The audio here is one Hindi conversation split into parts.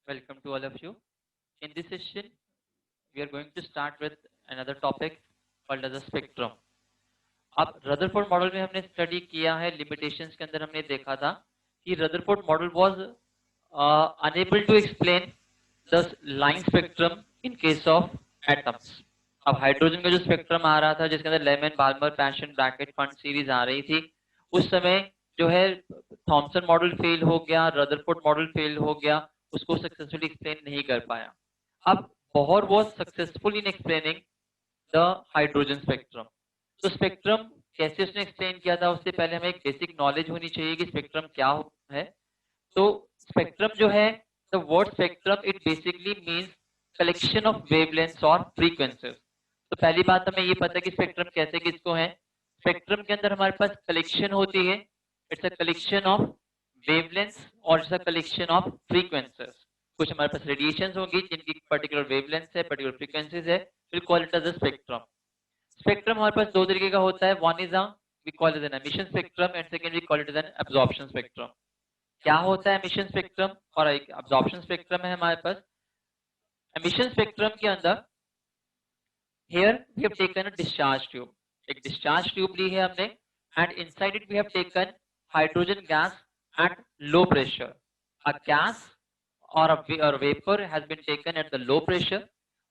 Welcome to all of you. In this session, we are going to start with another topic called as a spectrum. अब रदरफोर्ड मॉडल में हमने स्टडी किया है, लिमिटेशंस के अंदर हमने देखा था कि Rutherford model was unable to explain the line spectrum in case of atoms. अब हाइड्रोजन का जो स्पेक्ट्रम आ रहा था जिसके अंदर Lyman, Balmer, Paschen, Brackett, Pfund series आ रही थी, उस समय जो है थॉमसन मॉडल फेल हो गया, रदरफोर्ड मॉडल फेल हो गया, उसको सक्सेसफुली एक्सप्लेन नहीं कर पाया. अब Bohr was successful in explaining the hydrogen spectrum. तो स्पेक्ट्रम कैसे उसने एक्सप्लेन किया था, उससे पहले हमें एक बेसिक नॉलेज होनी चाहिए कि स्पेक्ट्रम क्या है. तो स्पेक्ट्रम जो है, the word spectrum it basically means collection of wavelengths और फ्रीक्वेंसीज. तो पहली बात हमें ये पता है कि स्पेक्ट्रम कैसे किसको है. स्पेक्ट्रम के अंदर हमारे पास कलेक्शन होती है. It's a collection of wavelengths और it's a collection of frequencies. कुछ हमारे पास रेडिएशंस होंगी जिनकी पर्टिकुलर वेवलेंथ है, पर्टिकुलर फ्रीक्वेंसीज है. Will call it as a spectrum. Spectrum हमारे पास दो तरीके का होता है. One is we call it an emission spectrum and second we call it as an absorption spectrum. क्या होता है एमिशन स्पेक्ट्रम और एक एब्जॉर्प्शन स्पेक्ट्रम है हमारे पास. एमिशन स्पेक्ट्रम के अंदर here we have taken a discharge tube. एक डिस्चार्ज ट्यूब ली है हमने and inside it we have taken hydrogen gas at low pressure. A gas or a vapor has been taken at the low pressure,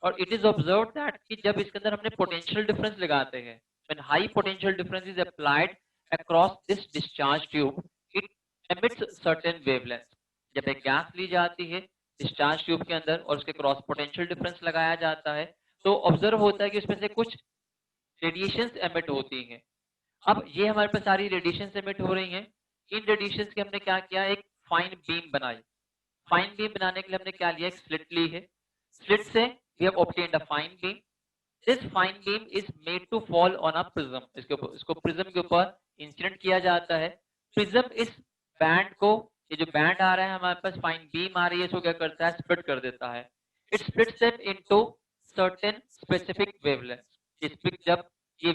और it is observed that कि जब इसके अंदर हमने potential difference लगाते हैं, when high potential difference is applied across this discharge tube, it emits certain wavelengths. जब एक गैस ली जाती है डिस्चार्ज ट्यूब के अंदर और उसके क्रॉस पोटेंशियल डिफरेंस लगाया जाता है, तो ऑब्जर्व होता है कि उसमें से कुछ रेडिएशंस एमिट होती हैं. अब ये हमारे पास सारी रेडिएशंस एमिट हो रही हैं. इन रेडिएशंस के हमने क्या किया, एक फाइन बीम बनाई. फाइन बीम बनाने के लिए हमने क्या लिया, एक स्लिट ली है. स्लिट से we have obtained a fine beam. This fine beam is made to fall on a prism. इसको प्रिज्म के ऊपर इंसिडेंट किया जाता है. प्रिज्म इस बैंड को, ये जो बैंड आ रहा है हमारे पास, फाइन बीम आ रही है, इसको क्या करता है, स्प्लिट कर देता है. It splits them into certain specific wavelengths. जब ये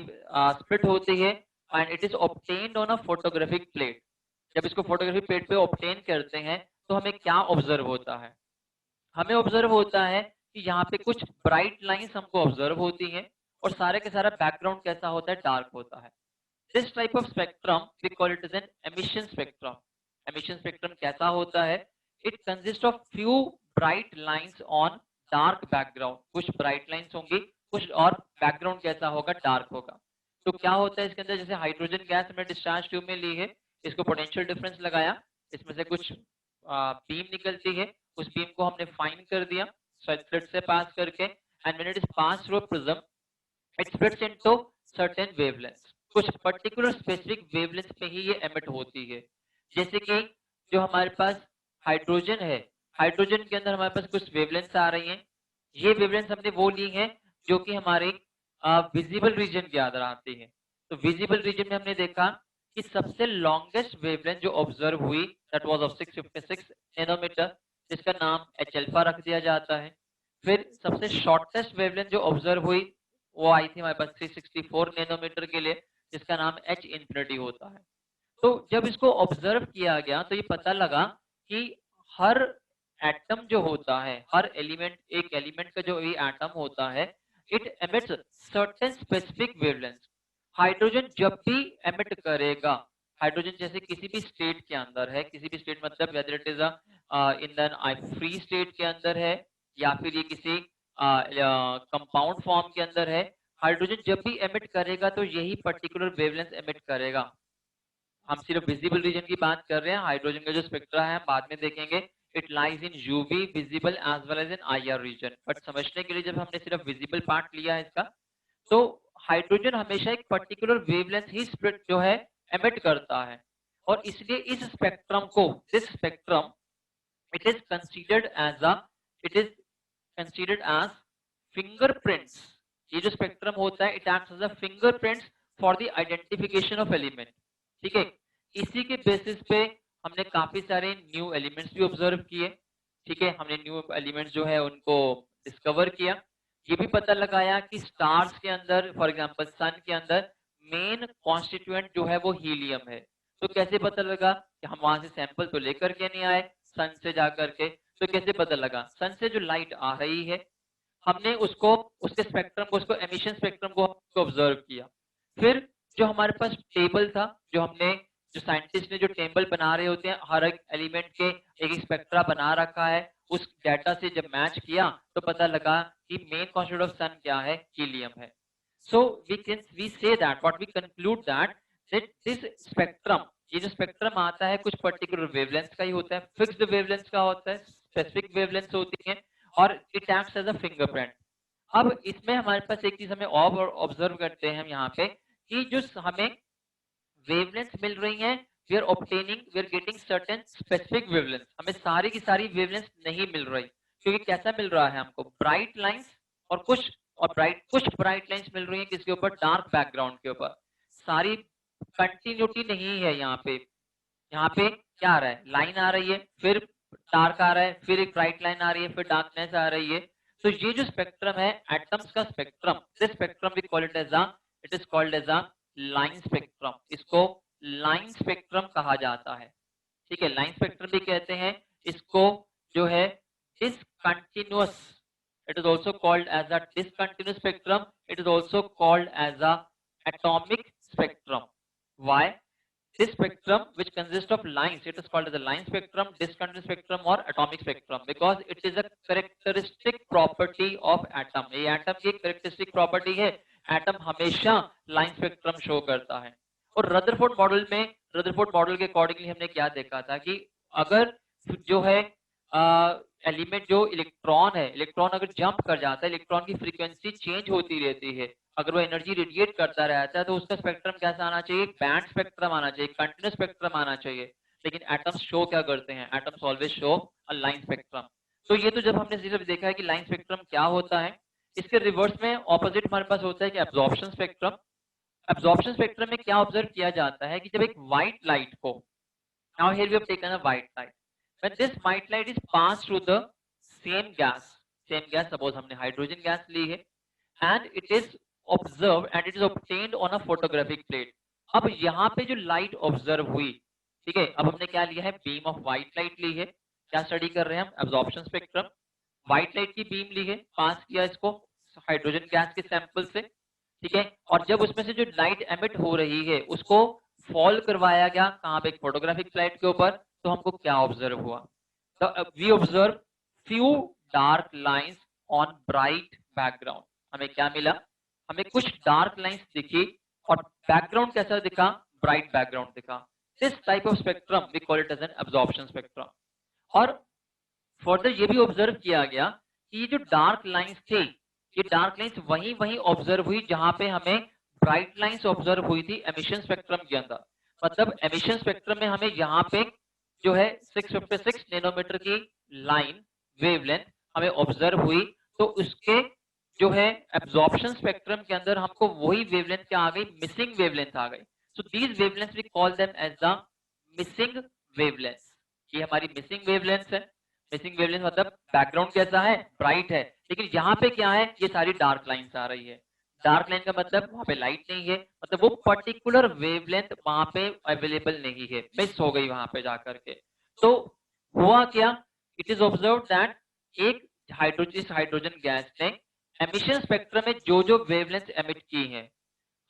स्प्लिट होती है and it is obtained on a photographic plate. जब इसको फोटोग्राफिक प्लेट पे ऑब्टेन करते हैं तो हमें क्या ऑब्जर्व होता है, हमें ऑब्जर्व होता है कि यहाँ पे कुछ ब्राइट लाइंस हमको ऑब्जर्व होती हैं और सारे के सारा बैकग्राउंड कैसा होता है, डार्क होता है. This type of spectrum we call it as an emission spectrum. Emission spectrum कैसा होता है, it consist of few bright lines on dark background. कुछ ब्राइट लाइंस होंगी, कुछ और बैकग्राउंड कैसा होगा, डार्क होगा. तो क्या होता है इसके अंदर, जैसे हाइड्रोजन गैस हमने डिस्चार्ज ट्यूब में ली है, इसको पोटेंशियल डिफरेंस लगाया, इसमें से कुछ बीम निकलती है, उस बीम को हमने फाइन कर दिया स्लिट से पास करके, and when it is pass through prism it splits into certain wavelengths. कुछ पर्टिकुलर स्पेसिफिक वेवलेंथ पे ही ये एमिट होती है. जैसे कि जो हमारे पास हाइड्रोजन है, हाइड्रोजन के अंदर हमारे पास कुछ वेवलेंथ्स आ रही हैं. ये वेवलेंथ्स हमने वो ली हैं जो कि हमारे विजिबल रीजन के अंदर आती है. तो विजिबल रीजन में हमने देखा कि सबसे लॉन्गेस्ट वेवलेंथ जो ऑब्जर्व हुई दैट वाज ऑफ 656 नैनोमीटर, जिसका नाम एच अल्फा रख दिया जाता है. फिर सबसे शॉर्टेस्ट वेवलेंथ जो ऑब्जर्व हुई वो आई थी हमारे पास 364 नैनोमीटर के लिए, जिसका नाम एच इंफिनिटी होता है. तो जब इसको ऑब्जर्व किया गया तो ये पता लगा कि हर एटम जो होता है, हर एलिमेंट, एक एलिमेंट का जो भी एटम होता है, it emits certain specific wavelength. Hydrogen जब भी एमिट करेगा, हाइड्रोजन जैसे किसी भी स्टेट के अंदर है, किसी भी स्टेट मतलब whether it is in the free state के अंदर है या फिर ये किसी कंपाउंड फॉर्म के अंदर है, हाइड्रोजन जब भी एमिट करेगा तो यही पर्टिकुलर वेवलेंथ एमिट करेगा. हम सिर्फ विजिबल रीजन की बात कर रहे हैं. हाइड्रोजन का जो स्पेक्ट्रा है बाद में देखेंगे, it lies in UV, visible as well as in IR region. But समझने के लिए जब हमने सिर्फ विजिबल पार्ट लिया है इसका, तो हाइड्रोजन हमेशा एक पर्टिकुलर वेवलेंथ ही स्प्लिट जो है एमिट करता है. और इसलिए इस स्पेक्ट्रम को, this spectrum it is considered as a, it is considered as fingerprints. ये जो स्पेक्ट्रम होता है it acts as a fingerprints for the identification of element. ठीक है, इसी के बेसिस पे हमने काफी सारे न्यू एलिमेंट्स भी ऑब्जर्व किए. ठीक है, हमने न्यू एलिमेंट्स जो है उनको डिस्कवर किया. ये भी पता लगाया कि स्टार्स के अंदर, फॉर एग्जांपल सन के अंदर मेन कॉन्स्टिट्यूएंट जो है वो हीलियम है. तो कैसे पता लगा कि हम वहां से सैंपल तो लेकर के नहीं आए सन से जाकर के, तो कैसे पता लगा? सन से जो लाइट आ रही है, हमने उसको, उसके स्पेक्ट्रम को, उसको एमिशन स्पेक्ट्रम को ऑब्जर्व किया। फिर जो हमारे पास टेबल था, जो हमने, जो साइंटिस्ट ने जो टेबल बना रहे होते हैं, हर एक एलिमेंट के एक स्पेक्ट्रा बना रखा है, उस डाटा से जब मैच किया तो पता लगा कि मेन कॉन्स्टिट्यूएंट ऑफ सन क्या है? हीलियम है। So we say that, what we conclude that this spectrum, ये जो स्पेक्ट्रम आता है कुछ पर्टिकुलर वेवलेंथ का ही होता है, फिक्स्ड वेवलेंथ का होता है, स्पेसिफिक वेवलेंथ होती है, और it acts as a fingerprint. अब इसमें हमारे पास एक चीज हमें और ऑब्जर्व करते हैं हम यहाँ पे, कि जो हमें वेवलेंथ मिल रही है, we are getting certain specific wavelength, हमें सारी की सारी वेवलेंथ नहीं मिल रही, क्योंकि कैसा मिल रहा है हमको? ब्राइट लाइंस और कुछ ब्राइट लाइंस मिल रही है किसके ऊपर? डार्क बैकग्राउंड के ऊपर। सारी कंटिन्यूटी नहीं है यहाँ पे। यहाँ पे क्या आ रहा है? लाइन आ रही है, फिर डार्क आ रहा है, फिर एक ब्राइट लाइन आ रही है, फिर डार्कनेस आ रही है। तो ये जो स्पेक्ट्रम है, एटम्स का spectrum, this spectrum we call it is called as a line spectrum. इसको लाइन स्पेक्ट्रम कहा जाता है। ठीक है, लाइन स्पेक्ट्रम भी कहते हैं इसको, जो है discontinuous, it is also called as a discontinuous spectrum, it is also called as a atomic spectrum. Why? This spectrum, which consists of lines, it is called as a line spectrum, discontinuous spectrum or atomic spectrum, because it is a characteristic property of atom. ये atom की characteristic property है, atom हमेशा line spectrum show करता है। और रदरफोर्ड मॉडल में, रदरफोर्ड मॉडल के अकॉर्डिंगली हमने क्या देखा था कि अगर जो है एलिमेंट, जो इलेक्ट्रॉन है, इलेक्ट्रॉन अगर जंप कर जाता है, इलेक्ट्रॉन की फ्रीक्वेंसी चेंज होती रहती है, अगर वो एनर्जी रेडिएट करता रहता है, तो उसका स्पेक्ट्रम कैसा आना चाहिए? बैंड स्पेक्ट्रम आना चाहिए, कंटिन्यूस स्पेक्ट्रम आना चाहिए। लेकिन एटम्स शो क्या करते हैं? एटम्स ऑलवेज शो अ लाइन स्पेक्ट्रम। तो ये तो जब हमने सिर्फ देखा है कि लाइन स्पेक्ट्रम क्या होता है, इसके रिवर्स में ऑपोजिट हमारे पास होता है कि एब्जॉर्प्शन स्पेक्ट्रम। एब्जॉर्प्शन स्पेक्ट्रम में क्या ऑब्जर्व किया जाता है कि जब एक व्हाइट लाइट को, now here we have taken a white light, when this white light is pass through the same gas suppose हमने हाइड्रोजन गैस ली है, and it is observed and it is obtained on a photographic plate। अब यहाँ पे जो लाइट ऑब्जर्व हुई, ठीक है, अब हमने क्या लिया है? बीम ऑफ व्हाइट लाइट ली है। क्या स्टडी कर रहे हैं हम? Absorption spectrum. व्हाइट लाइट की बीम ली है, पास किया इसको हाइड्रोजन गैस के सैंपल से, ठीक है, और जब उसमें से जो लाइट एमिट हो रही है उसको फॉल करवाया गया कहाँ पे? फोटोग्राफिक प्लेट के ऊपर। तो हमको क्या ऑब्जर्व हुआ? तो we observe few dark lines on bright background. हमें क्या मिला? हमें कुछ डार्क लाइंस दिखी, और बैकग्राउंड कैसा दिखा? ब्राइट बैकग्राउंड दिखा। This type of spectrum we call it as an absorption spectrum. और फर्दर ये भी ऑब्जर्व किया गया कि ये जो डार्क लाइंस थे, ये डार्क लाइंस वहीं वहीं ऑब्जर्व हुई जहां पे हमें ब्राइट लाइंस ऑब्जर्व हुई थी एमिशन स्पेक्ट्रम के अंदर। मतलब एमिशन स्पेक्ट्रम में हमें यहाँ पे जो है 656 नैनोमीटर की लाइन वेवलेंथ हमें ऑब्जर्व हुई, तो उसके जो है एब्जॉर्प्शन स्पेक्ट्रम के अंदर हमको वही वेवलेंथ क्या आ गई? मिसिंग वेवलेंथ आ गई। So these wavelength we call them as the missing wavelength. ये हमारी मिसिंग वेवलेंथ है। मिसिंग वेवलेंथ मतलब बैकग्राउंड कैसा है? ब्राइट है, लेकिन यहाँ पे क्या है? ये सारी डार्क लाइंस आ रही है। डार्क लाइन का मतलब वहां पे लाइट नहीं है, मतलब वो पर्टिकुलर वेवलेंथ वहां पे अवेलेबल नहीं है, मिस हो गई वहां पे जाकर के। तो हुआ क्या? इट इज ऑब्जर्व दैट एक हाइड्रोजन गैस ने एमिशन स्पेक्ट्रम में जो जो वेवलेंथ एमिट की है,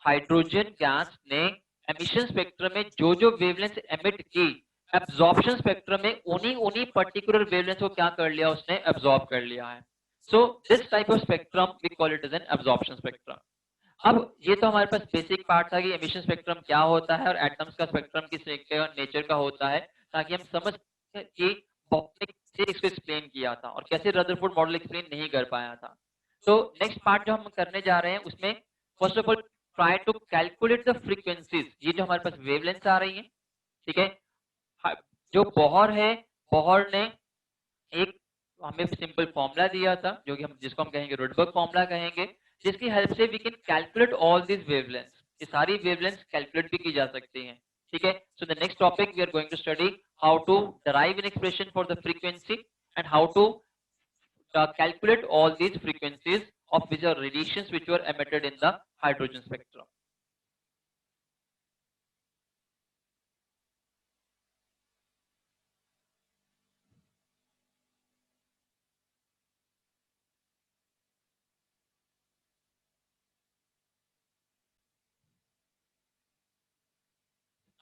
हाइड्रोजन गैस ने एमिशन स्पेक्ट्रम में जो जो वेवलेंथ एमिट की, एब्जॉर्प्शन स्पेक्ट्रम में उन्हीं उन्हीं पर्टिकुलर वेवलेंथ को क्या कर लिया? उसने एब्जॉर्ब कर लिया है। So this type of spectrum we call it as an absorption spectrum. अब ये तो हमारे पास बेसिक पार्ट था कि एमिशन स्पेक्ट्रम क्या होता है और एटम्स का स्पेक्ट्रम किस नेचर का होता है, ताकि हम समझ कि बॉक्स से इसको एक्सप्लेन किया था और कैसे रदरफोर्ड मॉडल एक्सप्लेन नहीं कर पाया था। तो नेक्स्ट पार्ट जो हम करने जा रहे हैं उसमें first of all try to calculate the frequencies. ये जो हमारे पास वेवलेंथ आ रही है, ठीक है, जो बोहर है, बोहर ने एक हमें सिंपल फॉर्मूला दिया था, जो कि हम जिसको हम कहेंगे रुडबर्ग फॉर्मूला कहेंगे, जिसकी हेल्प से we can calculate all this wavelengths. ये सारी वेवलेंथ्स कैलकुलेट भी की जा सकती हैं, ठीक है। So the next topic we are going to study how to derive an expression for the frequency and how to calculate all these frequencies of which are radiations which were emitted in the hydrogen spectrum.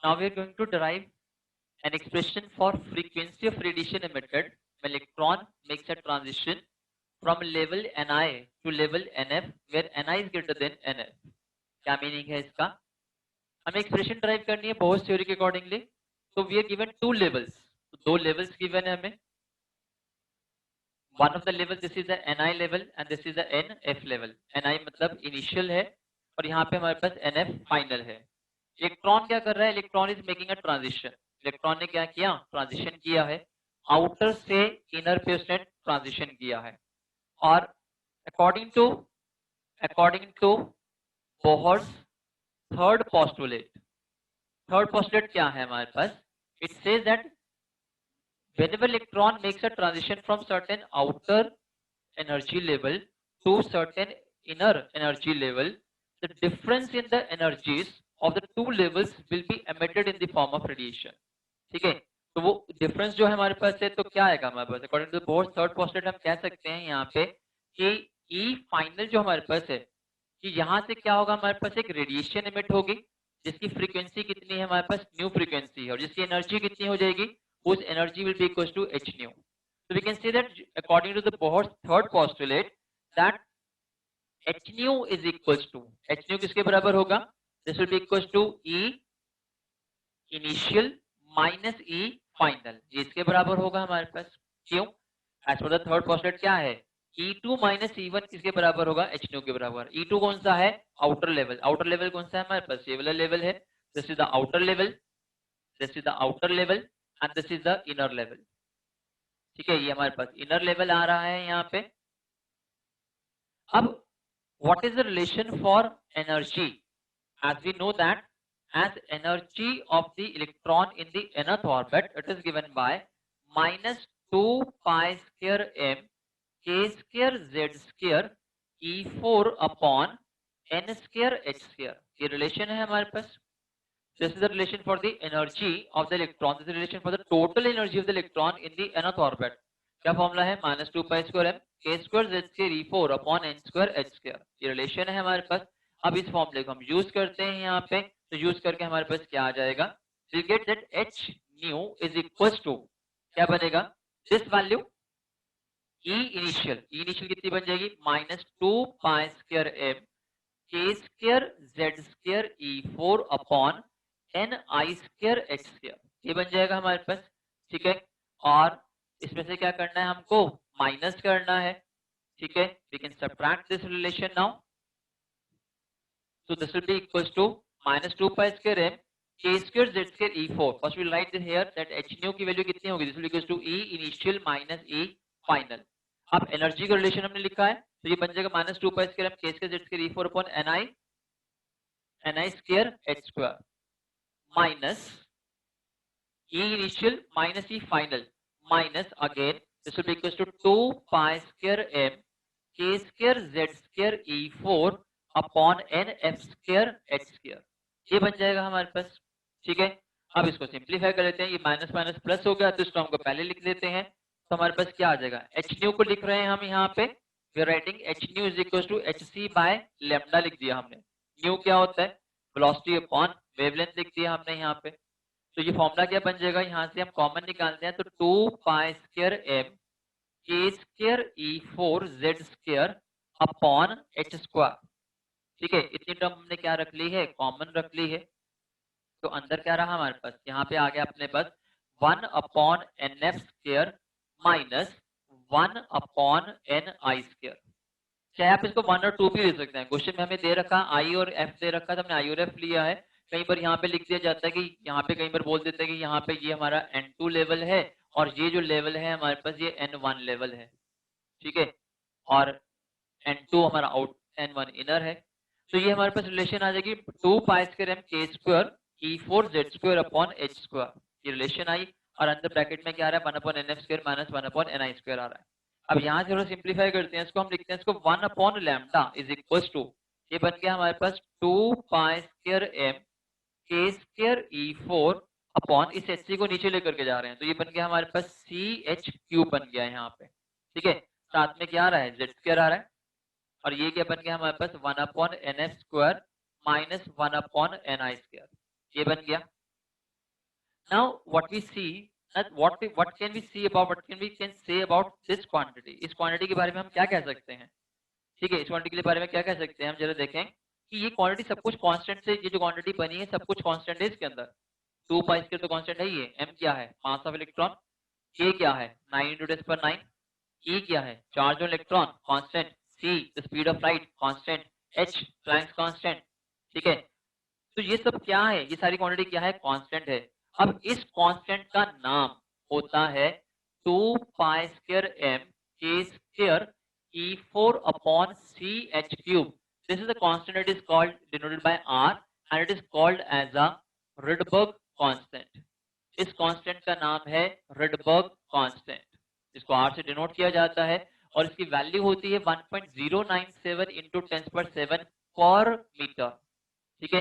Now we are going to derive an expression for frequency of radiation emitted when electron makes a transition from level Ni to level Nf where Ni is greater than Nf. क्या मीनिंग है इसका? हमें एक्सप्रेशन ड्राइव करनी है बोह्स थ्योरी के अकॉर्डिंगली. तो we are given two levels, तो दो लेवल्स गिवन है हमें. One of the level this is the Ni level and this is the Nf level. Ni मतलब इनिशियल है और यहाँ पे हमारे पास Nf फाइनल है. इलेक्ट्रॉन क्या कर रहा है? Electron is making a transition. Electron ने क्या किया? ट्रांजिशन किया है. आउटर से इनर पे उसने ट्रांजिशन किया है. और according to Bohr's third postulate क्या है हमारे पास? It says that whenever electron makes a transition from certain outer energy level to certain inner energy level, the difference in the energies of the two levels will be emitted in the form of radiation. ठीक है, तो वो डिफरेंस जो है हमारे पास है, तो क्या आएगा हमारे पास? According to Bohr's third postulate हम कह सकते हैं यहाँ पे कि ई फाइनल जो हमारे पास है कि यहाँ से क्या होगा? हमारे पास एक रेडिएशन इमिट होगी जिसकी फ्रीक्वेंसी कितनी है हमारे पास? न्यू फ्रीक्वेंसी है. और जिसकी एनर्जी कितनी हो जाएगी? whose energy will be equals to h nu. So we can say that according to the Bohr's third postulate that h nu is equals to, h nu किसके बराबर होगा? This will be equals to E initial minus E final. ये इसके बराबर होगा हमारे पास. क्यों? As per the third postulate क्या है? E2 minus E1 किसके बराबर होगा? h nu के बराबर. E2 कौन सा है? Outer level. आउटर लेवल कौन सा है हमारे पास? ये वाला लेवल है. This is the outer level. This is the outer level. And this is the inner level. ठीक है, ये हमारे पास इनर लेवल आ रहा है यहाँ पे. अब what is the relation for energy? As we know that as energy of the electron in the nth orbit, it is given by minus 2 pi square m k square z square e4 upon n square h square. ये रिलेशन है हमारे पास. This is the relation for the energy of the electron. This is the relation for the total energy of the electron in the nth orbit. क्या फॉर्मूला है? Minus 2 pi square m k square z square e4 upon n square h square. ये रिलेशन है हमारे पास. अब इस फॉर्मूले को हम यूज करते हैं यहाँ पे. तो यूज करके हमारे पास क्या आ जाएगा? We get that h nu is equals to क्या बनेगा? This value E initial कितनी बन जाएगी? Minus 2 pi square m k square z square e4 upon N I square H square. ये बन जाएगा हमारे पास. ठीक है, और इसमें से क्या करना है? हमको माइनस करना है. ठीक है, we can subtract this relation now. So this will be equals to minus 2 pi square m k square z square e4. First we write this here that h nu की वैल्यू कितनी होगी? This will equals to E initial minus E final. अब एनर्जी का रिलेशन हमने लिखा है, तो ये बन जाएगा minus 2 pi square m k square z square e4 upon ni square h square minus E initial minus E final minus again this will be equals to 2 pi square m k square z square e4 upon n f square h square. ये बन जाएगा हमारे पास. ठीक है, अब इसको सिंप्लीफाई कर लेते हैं. ये माइनस माइनस प्लस हो गया, तो इस टर्म को पहले लिख लेते हैं. तो हमारे पास क्या आ जाएगा? h nu को लिख रहे हैं हम यहाँ पे. We are writing h nu is equals to hc by lambda लिख दिया हमने. nu क्या होता है? वेलोसिटी अपॉन वेवलेंथ लिख दिया हमने यहाँ पे. तो ये फॉर्मूला क्या बन जाएगा? यहाँ से हम कॉमन निकालते हैं, तो 2 pi square m k square e4 z square upon h square. ठीक है, इतनी टर्म हमने क्या रख ली है? कॉमन रख ली है. तो अंदर क्या रहा हमारे पास? यहाँ पे आ गया अपने पास 1 upon N F square minus 1 upon N I square. चाहे आप इसको 1 और 2 भी ले सकते हैं. क्वेश्चन में हमें दे रखा आई और एफ दे रखा, तो हमने आई और एफ लिया है. कहीं पर यहाँ पे लिख दिया जाता है कि यहाँ पे कहीं पर बोल देते हैं कि यहाँ पे ये हमारा N2 लेवल है और ये जो लेवल है हमारे पास ये N1 लेवल है. ठीक है, और N2 हमारा आउट N1 इनर है. तो ये हमारे पास रिलेशन आ जाएगी 2 pi square m k square e4 z square upon h square. ये रिलेशन आई और अंदर ब्रैकेट में क्या आ रहा है? 1 upon nf square minus 1 upon ni square आ रहा है. अब यहाँ से थोड़ा सिंप्लीफाई करते हैं इसको. हम लिखते हैं इसको 1 upon lambda is equals to, ये बन गया हमारे पास 2 pi square m k square e4 upon इस hc को नीचे लेकर के जा रहे हैं, तो ये बन गया हमारे पास ch क्यूब बन गया यहाँ पे. ठीक है, साथ में क्या आ रहा है? z स्क्वायर आ रहा है. और ये क्या बन गया हमारे पास? 1 upon nf square minus 1 upon ni square. ये बन गया. Now what we see that what can we see about what can we can say about this quantity, इस quantity के बारे में हम क्या कह सकते हैं? ठीक है, इस क्वांटिटी के बारे में क्या कह सकते हैं हम जरा देखें कि ये क्वांटिटी सब कुछ कांस्टेंट से, ये जो क्वांटिटी बनी है सब कुछ कांस्टेंट है इसके अंदर। 2 पाई स्क्वायर तो कांस्टेंट है, ये m क्या है, मास ऑफ इलेक्ट्रॉन, k क्या है 9 × 10⁹, e क्या है charge on electron constant, c the speed of light constant, h Planck's constant. ठीक है, तो ये सब क्या है, ये सारी क्वांटिटी क्या है, कांस्टेंट है। अब इस कांस्टेंट का नाम होता है 2 pi square m k square E4/CH3। This is the constant that is called denoted by R and it is called as a Rydberg constant। इस कांस्टेंट का नाम है Rydberg constant, इसको R से डिनोट किया जाता है और इसकी वैल्यू होती है 1.097 into 10⁷ पर मीटर। ठीक है,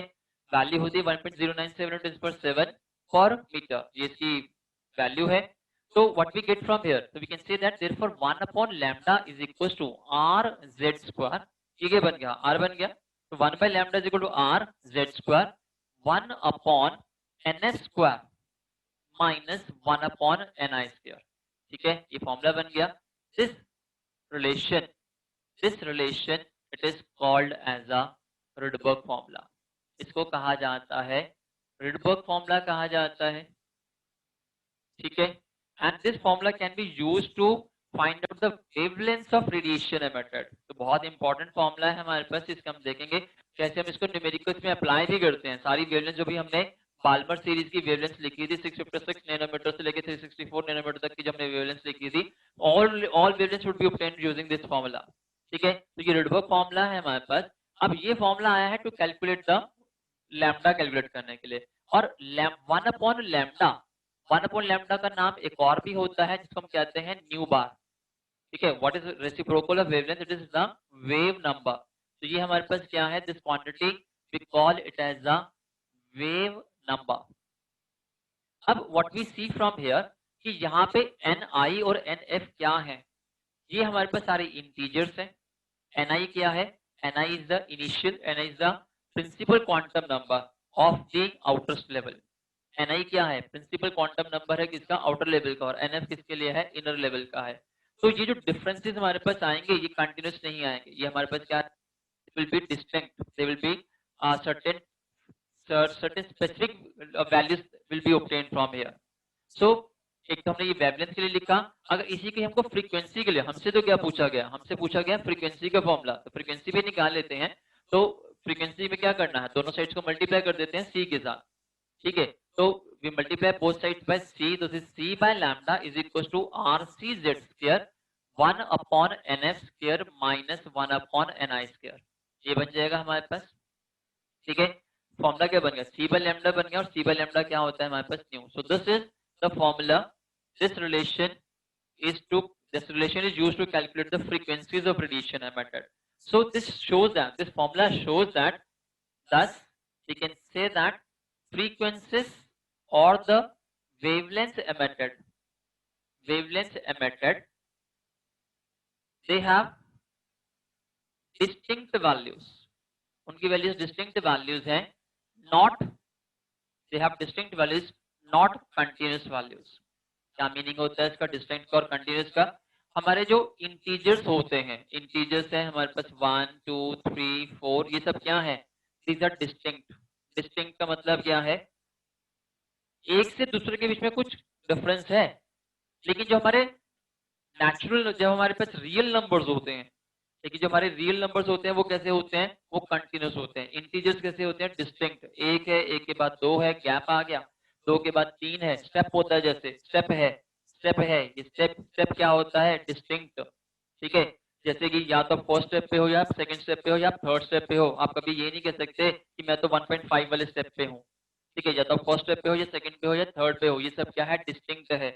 वैल्यू होती है 1.097 into 10⁷ पर मीटर, ये इसकी वैल्यू है। So what we get from here? So we can say that therefore 1/λ is equals to r z square। ठीक है, बन गया r बन गया, तो 1/λ is equal to r z square 1/nf square minus 1/ni square। ठीक है, ये फॉर्मूला बन गया। This relation it is called as a Rydberg formula। इसको कहा जाता है Rydberg formula कहा जाता है। ठीक है, and this formula can be used to find out the wavelengths of radiation emitted। तो बहुत इंपॉर्टेंट फॉर्मूला है हमारे पास, इसका हम देखेंगे कैसे हम इसको न्यूमेरिकल्स में अप्लाई भी करते हैं। सारी वेवलेंथ जो भी हमने बाल्मर सीरीज की वेवलेंथ लिखी थी 656 नैनोमीटर से लेकर 364 नैनोमीटर तक की जो हमने वेवलेंथ लिखी थी, all wavelengths would be obtained using this formula. ठीक है, तो ये रिडबर्ग फॉर्मूला है हमारे पास। अब ये फॉर्मूला आया है to calculate the lambda calculate करने के लिए, और 1/λ का नाम एक और भी होता है जिसको हम कहते हैं न्यू बार। ठीक है, what is reciprocal of wavelength, it is the wave number. तो ये हमारे पास क्या है, this quantity we call it as the wave number. अब what we see from here कि यहाँ पे ni और nf क्या है, ये हमारे पास सारे इंटीजर्स हैं। ni क्या है, ni is the initial, ni is the principal quantum number of the outer level. ni क्या है, प्रिंसिपल क्वांटम नंबर है किसका, आउटर लेवल का, और nf किसके लिए है, इनर लेवल का है। तो ये जो डिफरेंसेस हमारे पास आएंगे ये कंटिन्यूस नहीं आएंगे, ये हमारे पास क्या will be distinct, they will be certain specific values will be obtained from here. So एक तो हमने ये वेवलेंथ के लिए लिखा, अगर इसी के हमको फ्रीक्वेंसी के लिए, हमसे तो क्या पूछा गया, हमसे पूछा गया फ्रीक्वेंसी का फॉर्मूला, तो फ्रीक्वेंसी भी निकाल लेते हैं। तो फ्रीक्वेंसी में क्या करना है, दोनों साइड्स को मल्टीप्लाई कर देते हैं c के साथ। ठीक है, तो we multiply both sides by c, तो c by lambda is equals to rcz square 1/nf square minus 1/ni square। ये बन जाएगा हमारे पास। ठीक है, फॉर्मूला क्या बन गया, c by lambda बन गया, और c by lambda क्या होता है हमारे पास, nu. So this is the formula, this relation is used to calculate the frequencies of radiation emitted। So this formula shows that thus we can say that frequencies or the wavelengths emitted, they have distinct values, उनकी वैल्यूज डिस्टिंक्ट वैल्यूज हैं, not they have distinct values not continuous values. क्या मीनिंग होता है इसका, डिस्टिंक्ट और कंटिन्यूस का, हमारे जो इंटीजर्स होते हैं, इंटीजर्स हैं हमारे पास 1 2 3 4, ये सब क्या है, दीज आर डिस्टिंक्ट। डिस्टिंक्ट का मतलब क्या है, एक से दूसरे के बीच में कुछ डिफरेंस है, लेकिन जो हमारे नेचुरल, जब हमारे पास रियल नंबर्स होते हैं, लेकिन जो हमारे रियल नंबर्स होते हैं वो कैसे होते हैं, वो कंटिन्यूस होते हैं। इंटीजर्स कैसे होते हैं, डिस्टिंक्ट, एक है, एक के बाद दो है, गैप आ गया, दो के बाद तीन है, स्टेप होता है, जैसे स्टेप है, ये स्टेप क्या होता है, डिस्टिंक्ट। ठीक है, जैसे कि या तो फर्स्ट स्टेप पे हो, या सेकंड स्टेप पे हो, या थर्ड स्टेप पे हो, आप कभी ये नहीं कह सकते कि मैं तो 1.5 वाले स्टेप पे हूँ। ठीक है, या तो फर्स्ट स्टेप पे हो, या सेकंड पे हो, या थर्ड पे हो, ये सब क्या है, डिस्टिंक्ट है।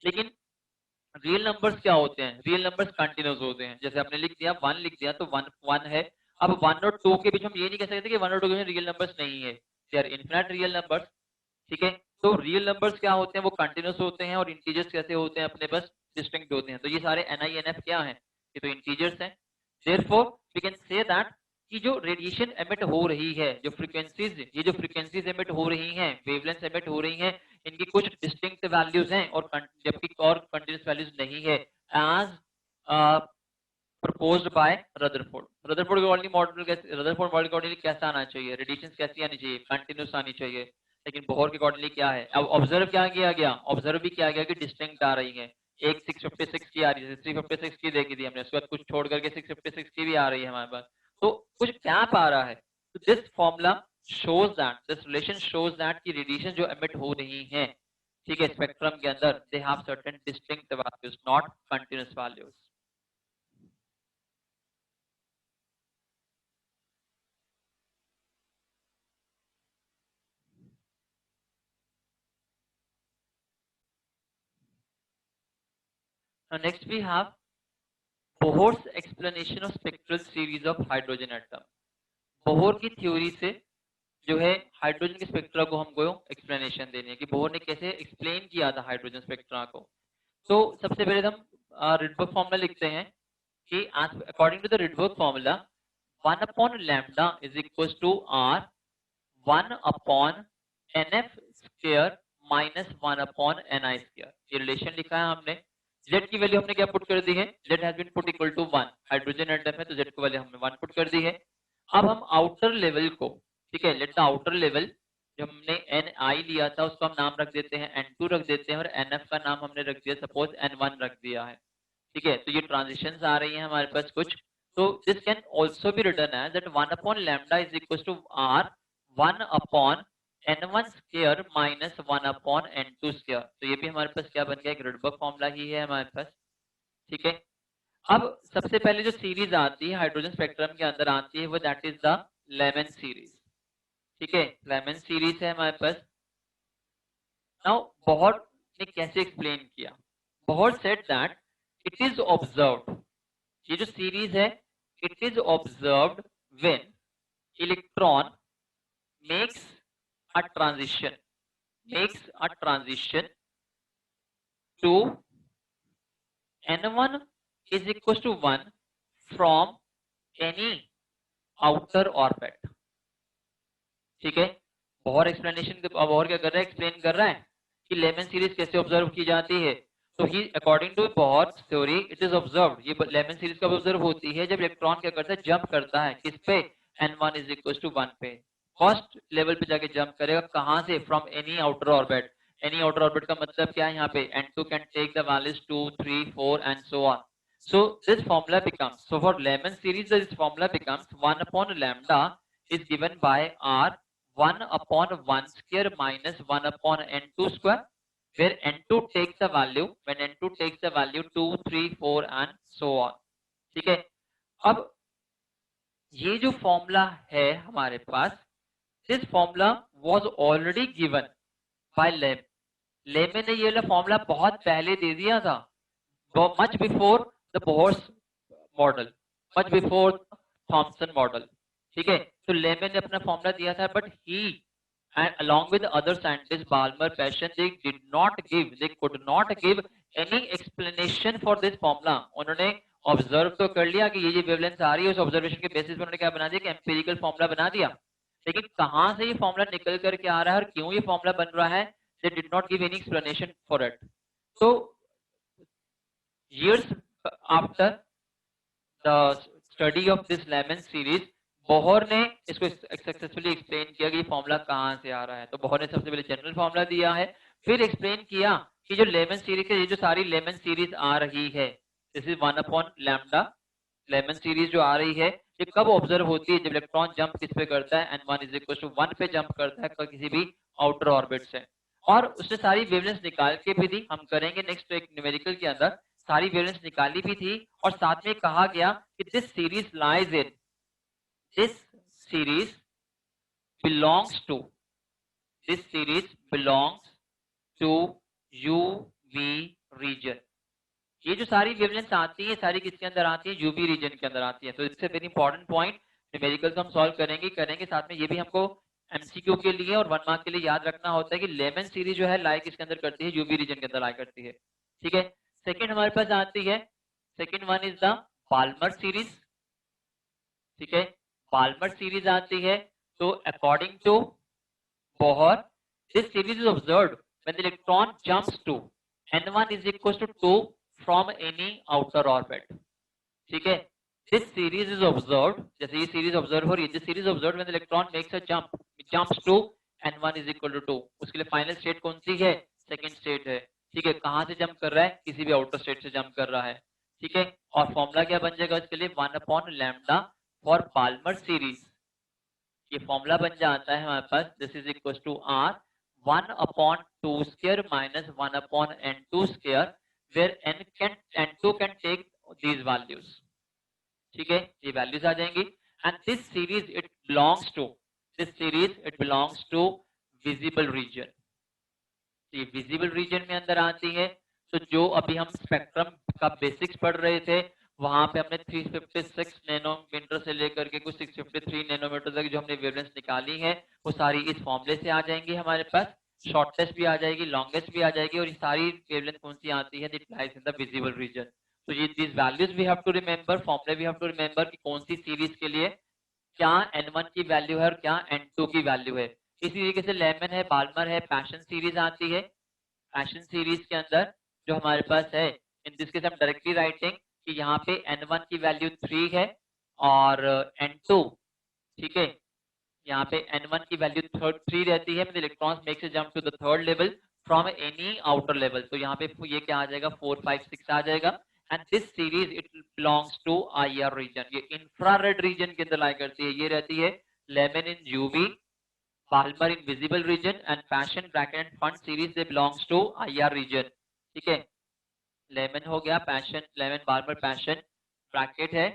लेकिन रियल नंबर्स क्या होते हैं, रियल नंबर्स कंटिन्यूस होते हैं। जैसे आपने लिख दिया 1 लिख दिया तो 1 है। अब 1 और 2 के बीच हम ये नहीं कह सकते कि 1 और 2 के बीच रियल नंबर्स नहीं है, they are infinite real numbers. ठीक है, तो रियल नंबर्स क्या होते हैं, वो कंटिन्यूस होते हैं, और इंटीजर्स कैसे होते हैं, अपने पास डिस्टिंक्ट होते हैं। तो ये सारे ni nf क्या है, ये तो इंटीजर्स हैं। Therefore we can say that कि जो रेडिएशन एमिट हो रही है, जो फ्रीक्वेंसीज, ये जो फ्रीक्वेंसीज एमिट हो रही हैं, वेवलेंथ एमिट हो रही हैं, इनकी कुछ डिस्टिंक्ट वैल्यूज हैं और जबकि और कंटिन्यूस वैल्यूज नहीं है as proposed by Rutherford. Rutherford coordinate model Rutherford model coordinate कैसा आना चाहिए, रेडिएशंस कैसी आनी चाहिए, कंटिन्यूस आनी चाहिए। लेकिन बोहर के कोऑर्डिनेट क्या है, अब ऑब्जर्व क्या किया गया, ऑब्जर्व भी किया गया कि डिस्टिंक्ट आ रही है। एक 656 की आ रही है, 356 की देखी थी हमने, उसके बाद कुछ छोड़ करके 656 की भी आ रही है हमारे पास, तो कुछ गैप आ रहा है। तो this formula shows that, this relation shows that की रेडिएशन जो एमिट हो रही है, ठीक है, स्पेक्ट्रम के अंदर, they have certain distinct values, not continuous values. Now next we have Bohr's explanation of spectral series of hydrogen atom. Bohr की थ्योरी से जो है हाइड्रोजन के स्पेक्ट्रा को हमको एक्सप्लेनेशन देनी है कि बोहर ने कैसे एक्सप्लेन किया था हाइड्रोजन स्पेक्ट्रा को। तो सबसे पहले हम रिडबर्ग फॉर्मूला लिखते हैं कि according to the Rydberg formula 1 upon lambda is equals to r 1 upon nf square minus 1 upon ni square। ये रिलेशन लिखा है हमने। Z की वैल्यू हमने क्या पुट कर दी है, Z has been put equal to 1, hydrogen atom है तो Z की वैल्यू हमने 1 पुट कर दी है। अब हम आउटर लेवल को, ठीक है, लेट द आउटर लेवल जो हमने Ni लिया था उसको हम नाम रख देते हैं N2 रख देते हैं और NF का नाम हमने रख दिया सपोज N1 रख दिया है, ठीक है। तो ये ट्रांजिशंस आ रही हैं हमारे पास कुछ, तो this can also be written as that 1 upon lambda is equals to r 1 upon n1 square minus 1 upon n2 square. तो ये भी हमारे पास क्या बन गया, एक रिडबर्ग फॉर्मूला ही है हमारे पास, ठीक है। अब सबसे पहले जो सीरीज आती है हाइड्रोजन स्पेक्ट्रम के अंदर आती है वो that is the Lyman series, ठीक है, लेमन सीरीज है हमारे पास। नाउ बोहर ने कैसे एक्सप्लेन किया, Bohr said that it is observed, ये जो सीरीज है it is observed when electron makes a transition to n1 is equals to 1 from any outer orbit, ठीक है। बोहर एक्सप्लेनेशन, बोहर क्या कर रहा है, एक्सप्लेन कर रहा है कि लेमन सीरीज कैसे ऑब्जर्व की जाती है। तो ही according to Bohr theory it is observed, ये लेमन सीरीज कब ऑब्जर्व होती है, जब इलेक्ट्रॉन क्या करता है, जंप करता है किस पे, n1 is equals to 1 पे, फर्स्ट लेवल पे जाके जंप करेगा, कहां से, from any outer orbit. Any outer orbit का मतलब क्या है यहाँ पे, n2 can take the values 2 3 4 and so on. So this formula becomes, so for Lemon series this formula becomes 1 upon lambda is given by r 1 upon 1 square minus 1 upon n2 square, where n2 takes the value, when n2 takes the value 2 3 4 and so on, ठीक है। अब ये जो फॉर्मूला है हमारे पास, this formula was already given by Lyman ने ये वाला फॉर्मूला बहुत पहले दे दिया था, much before the Bohr's model, much before Thomson model, ठीक है। तो लेमन ने अपना फॉर्मूला दिया था, but he and along with other scientists Balmer, Paschen, they could not give any explanation for this formula। उन्होंने ऑब्जर्व तो कर लिया कि ये वेवलेंथ आ रही है, उस ऑब्जर्वेशन के बेसिस पे उन्होंने क्या बना दिया कि एम्पिरिकल फॉर्मूला बना दिया, लेकिन कहां से ये फॉर्मूला निकल करके आ रहा है और क्यों ये फॉर्मूला बन रहा है, they did not give any explanation for it। so years after the study of this Lemon series, Bohr ने इसको सक्सेसफुली एक्सप्लेन किया कि ये फॉर्मूला कहां से आ रहा है। तो बोहर ने सबसे पहले जनरल फॉर्मूला दिया है, फिर एक्सप्लेन किया कि जो लेमन सीरीज है, ये जो सारी लेमन सीरीज आ रही है, this is 1 upon lambda, Lyman series जो आ रही है ये कब ऑब्जर्व होती है, जब इलेक्ट्रॉन जंप किस पे करता है, n1 इज इक्वल टू 1 पे जंप करता है किसी भी आउटर ऑर्बिट से। और उसने सारी वेवलेंथ निकाल के भी दी, हम करेंगे नेक्स्ट एक न्यूमेरिकल के अंदर, सारी वेवलेंथ निकाली भी थी और साथ में कहा गया कि this series lies in, this series belongs to UV region। ये जो सारी वेवलेंथ आती है सारी किसके अंदर आती है, यूवी रीजन के अंदर आती है। तो it's a very important point, numerical हम सॉल्व करेंगे साथ में ये भी हमको एमसीक्यू के लिए और 1 मार्क के लिए याद रखना होता है कि लेमन सीरीज जो है लाई किसके अंदर करती है, यूवी रीजन के अंदर लाई करती है, ठीक है। सेकेंड हमारे पास आती है, second one is the Balmer series, ठीक है, बाल्मर सीरीज आती है। तो according to Bohr this series is observed when the electron jumps to n1 is equals to 2 from any outer orbit. ठीक है, this series is observed, जैसे ये series observe हो रही है, this series observed when the electron makes a jump, it jumps to n1 is equal to 2. उसके लिए फाइनल स्टेट कौन सी है? सेकेंड स्टेट है. ठीक है, कहां से जंप कर रहा है? किसी भी आउटर स्टेट से जंप कर रहा है. ठीक है, और फॉर्मूला क्या बन जाएगा इसके लिए? 1/λ फॉर बाल्मर सीरीज. ये फॉर्मूला बन जाता है हमारे पास, this is equal to R 1/2 square minus 1/n2 square, where n2 can take these values. ठीक है, ये वैल्यूज आ जाएंगी. And this series it belongs to visible region. ये विजिबल रीजन में अंदर आती है. तो जो अभी हम स्पेक्ट्रम का बेसिक्स पढ़ रहे थे, वहां पे हमने 356 नैनोमीटर से लेकर के कुछ 653 नैनोमीटर तक जो हमने वेवलेंथ निकाली है, वो सारी इस फॉर्मूले से आ जाएंगी हमारे पास. शॉर्टेस्ट भी आ जाएगी, लॉन्गेस्ट भी आ जाएगी, और ये सारी वेवलेंथ कौन सी आती है? It lies in the visible region. तो ये these values we have to remember, फॉर्मूले वी हैव टू रिमेंबर कि कौन सी सीरीज के लिए क्या n1 की वैल्यू है और क्या n2 की वैल्यू है. इसी तरीके से लेमन है, बाल्मर है, पैशन सीरीज आती है. पैशन सीरीज के अंदर जो हमारे पास है, इन दिस केस हम डायरेक्टली राइटिंग कि यहाँ पे n1 की वैल्यू 3 है और n2, ठीक है, यहाँ पे n1 की वैल्यू 3 रहती है. Electrons makes jump to the third level from any outer level. तो यहाँ पे ये क्या आ जाएगा? 4, 5, 6 आ जाएगा. And this series it belongs to IR region. ये इंफ्रारेड रीजन के अंदर लाई करती है. ये रहती है Lyman in UV, Balmer in visible region, and Paschen Brackett and Pfund series they belongs to IR region. ठीक है, लेमन हो गया, Paschen, Lyman, Balmer, Paschen, Brackett है,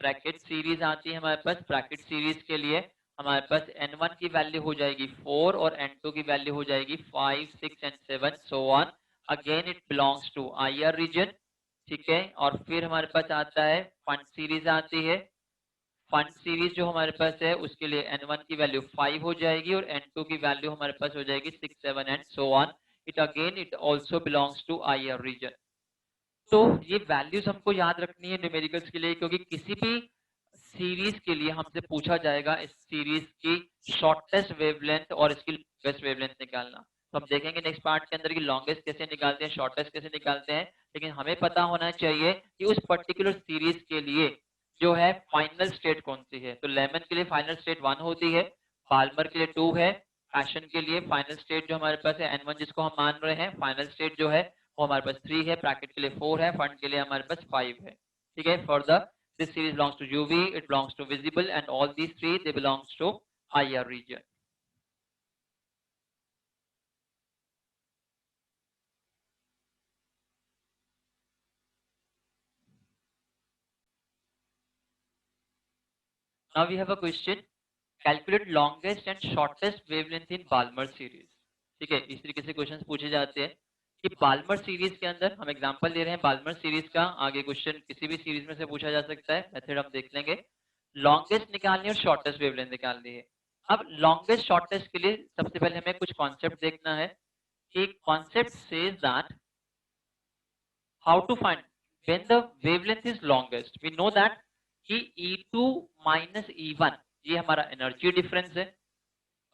ब्रैकेट सीरीज आती है हमारे पास. ब्रैकेट सीरीज के लिए हमारे पास n1 की वैल्यू हो जाएगी 4 और n2 की वैल्यू हो जाएगी 5, 6 and 7 so on. Again it belongs to IR region. ठीक है, और फिर हमारे पास आता है फंड सीरीज आती है. फंड सीरीज जो हमारे पास है उसके लिए n1 की वैल्यू 5 हो जाएगी और n2 की वैल्यू हमारे पास हो जाएगी 6, 7 and so on. It also belongs to IR region. तो ये वैल्यूज हमको याद रखनी है न्यूमेरिकल्स के लिए, क्योंकि किसी भी सीरीज के लिए हमसे पूछा जाएगा इस सीरीज की शॉर्टेस्ट वेवलेंथ और इसकी लॉन्गेस्ट वेवलेंथ निकालना. तो हम देखेंगे नेक्स्ट पार्ट के अंदर कि लॉन्गेस्ट कैसे निकालते हैं, शॉर्टेस्ट कैसे निकालते हैं. लेकिन हमें पता होना चाहिए कि उस पर्टिकुलर सीरीज के लिए जो है फाइनल स्टेट कौन सी है. तो लेमन के लिए फाइनल स्टेट 1 होती है, बाल्मर के लिए 2 है, पैशन के लिए फाइनल स्टेट जो हमारे पास है n1 जिसको हम मान रहे हैं, फाइनल स्टेट जो है वो हमारे पास 3 है, ब्रैकेट के लिए 4 है, फंड के लिए हमारे पास 5 है. ठीक है, for the this series belongs to UV, it belongs to visible, and all these three they belongs to IR region. Now we have a question, calculate longest and shortest wavelength in Balmer series. ठीक है, इस तरीके से क्वेश्चन पूछे जाते हैं कि बाल्मर सीरीज के अंदर हम एग्जांपल ले रहे हैं बाल्मर सीरीज का. आगे क्वेश्चन किसी भी सीरीज में से पूछा जा सकता है, मेथड हम देख लेंगे. लॉन्गेस्ट निकालनी है और शॉर्टेस्ट वेवलेंथ निकालनी है. अब लॉन्गेस्ट शॉर्टेस्ट के लिए सबसे पहले हमें कुछ कॉन्सेप्ट देखना है कि concept says that how to find when the wavelength is longest. We know that कि E2 माइनस E1 ये हमारा एनर्जी डिफरेंस है,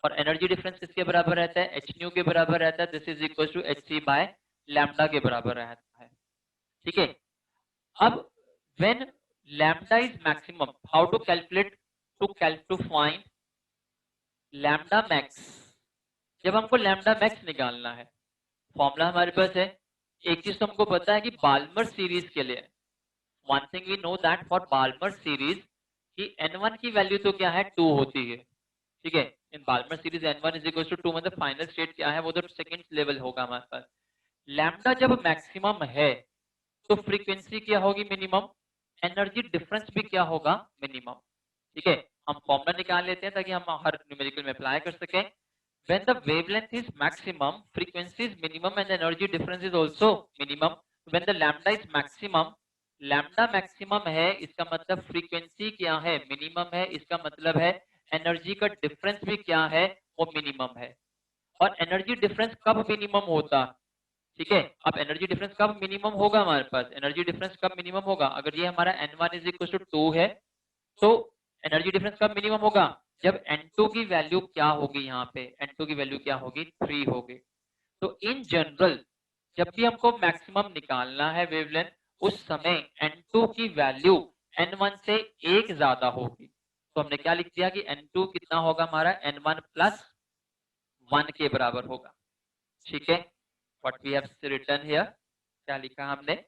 और एनर्जी डिफरेंस किसके बराबर रहता है? hν के बराबर रहता है. This is equal to hc by lambda के बराबर रहता है. ठीक है, अब when lambda is maximum, how to calculate to find lambda max. जब हमको लैम्डा मैक्स निकालना है, फॉर्मूला हमारे पास है. एक चीज तो हमको पता है कि बाल्मर सीरीज के लिए one thing we know that for Balmer series कि n1 की वैल्यू तो क्या है? 2 होती है. ठीक है, in Balmer series n1 is equal to 2, मतलब फाइनल स्टेट क्या है? वो तो सेकंड लेवल होगा हमारे पास. लैम्डा जब मैक्सिमम है तो फ्रीक्वेंसी क्या होगी? मिनिमम. एनर्जी डिफरेंस भी क्या होगा? मिनिमम. ठीक है, हम फॉर्मूला निकाल लेते हैं ताकि हम हर न्यूमेरिकल में अप्लाई कर सकें. When the wavelength is maximum, frequency is minimum and the energy difference is also minimum. When the lambda is maximum, lambda maximum है, इसका मतलब फ्रीक्वेंसी क्या है? मिनिमम है. इसका मतलब है एनर्जी का डिफरेंस भी क्या है? वो मिनिमम है. और एनर्जी डिफरेंस कब मिनिमम होता? ठीक है, अब एनर्जी डिफरेंस कब मिनिमम होगा हमारे पास? एनर्जी डिफरेंस कब मिनिमम होगा? अगर ये हमारा n1 इज इक्वल टू 2 है तो एनर्जी डिफरेंस कब मिनिमम होगा? जब N2 की वैल्यू क्या होगी, यहाँ पे N2 की वैल्यू क्या होगी, 3 होगी। तो इन जनरल जब भी हमको मैक्सिमम निकालना है वेवलेंथ, उस समय N2 की वैल्यू N1 से एक ज्यादा होगी। तो हमने क्या लिख दिया कि N2 कितना होगा हमारा, N1 प्लस 1 के बराबर होगा। ठीक है, what we have written here, क्या लिखा हमने,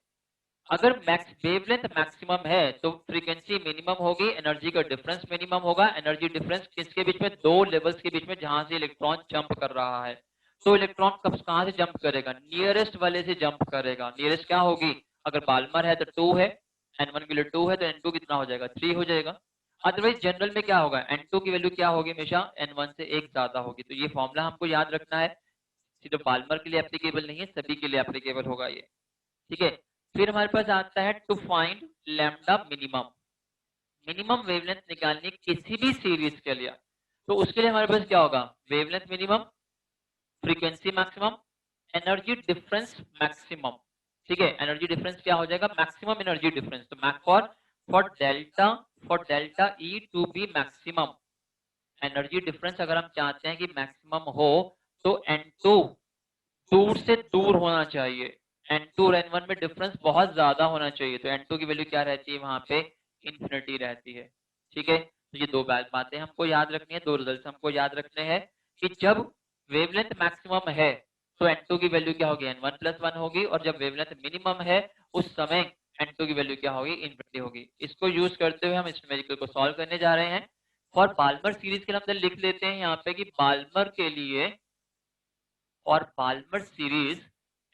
अगर मैक्स वेवलेंथ मैक्सिमम है तो फ्रीक्वेंसी मिनिमम होगी, एनर्जी का डिफरेंस मिनिमम होगा। एनर्जी डिफरेंस किसके बीच में, दो लेवल्स के बीच में जहां से इलेक्ट्रॉन जंप कर रहा है। तो इलेक्ट्रॉन कहां से जंप करेगा, नियरेस्ट वाले से जंप करेगा। नियरेस्ट क्या होगी, अगर बाल्मर है तो 2 है, N1 के लिए 2 है तो N2 कितना हो जाएगा, 3 हो जाएगा। अदरवाइज जनरल में क्या होगा, N2 की वैल्यू क्या होगी, हमेशा N1 से एक ज्यादा होगी। तो ये फॉर्मूला हमको याद रखना है, सिर्फ बाल्मर के लिए एप्लीकेबल नहीं है, सभी के लिए एप्लीकेबल होगा ये। ठीक है, फिर हमारे पास आता है to find lambda minimum. Minimum wavelength निकालनी किसी भी सीरीज के लिए, तो उसके लिए हमारे पास क्या होगा, wavelength minimum, frequency maximum, energy difference maximum. ठीक है, एनर्जी डिफरेंस क्या हो जाएगा, मैक्सिमम एनर्जी डिफरेंस। तो make for delta E to be maximum, energy difference अगर हम चाहते हैं कि मैक्सिमम हो तो N2 दूर से दूर होना चाहिए। N2 और N1 में डिफरेंस बहुत ज्यादा होना चाहिए। तो N2 की वैल्यू क्या रहती है, वहां पे इंफिनिटी रहती है। ठीक है, तो ये दो बातें हमको याद रखनी है, दो रिजल्ट हमको याद रखने हैं कि जब वेवलेंथ मैक्सिमम है तो N2 की वैल्यू क्या होगी, N1 प्लस 1 होगी, और जब वेवलेंथ मिनिमम है उस समय N2 की वैल्यू क्या होगी, इंफिनिटी होगी। इसको यूज करते हुए हम इस न्यूमेरिकल को सॉल्व करने जा रहे हैं। और बाल्मर सीरीज के अंदर लिख लेते हैं यहाँ पे कि बाल्मर के लिए और बाल्मर सीरीज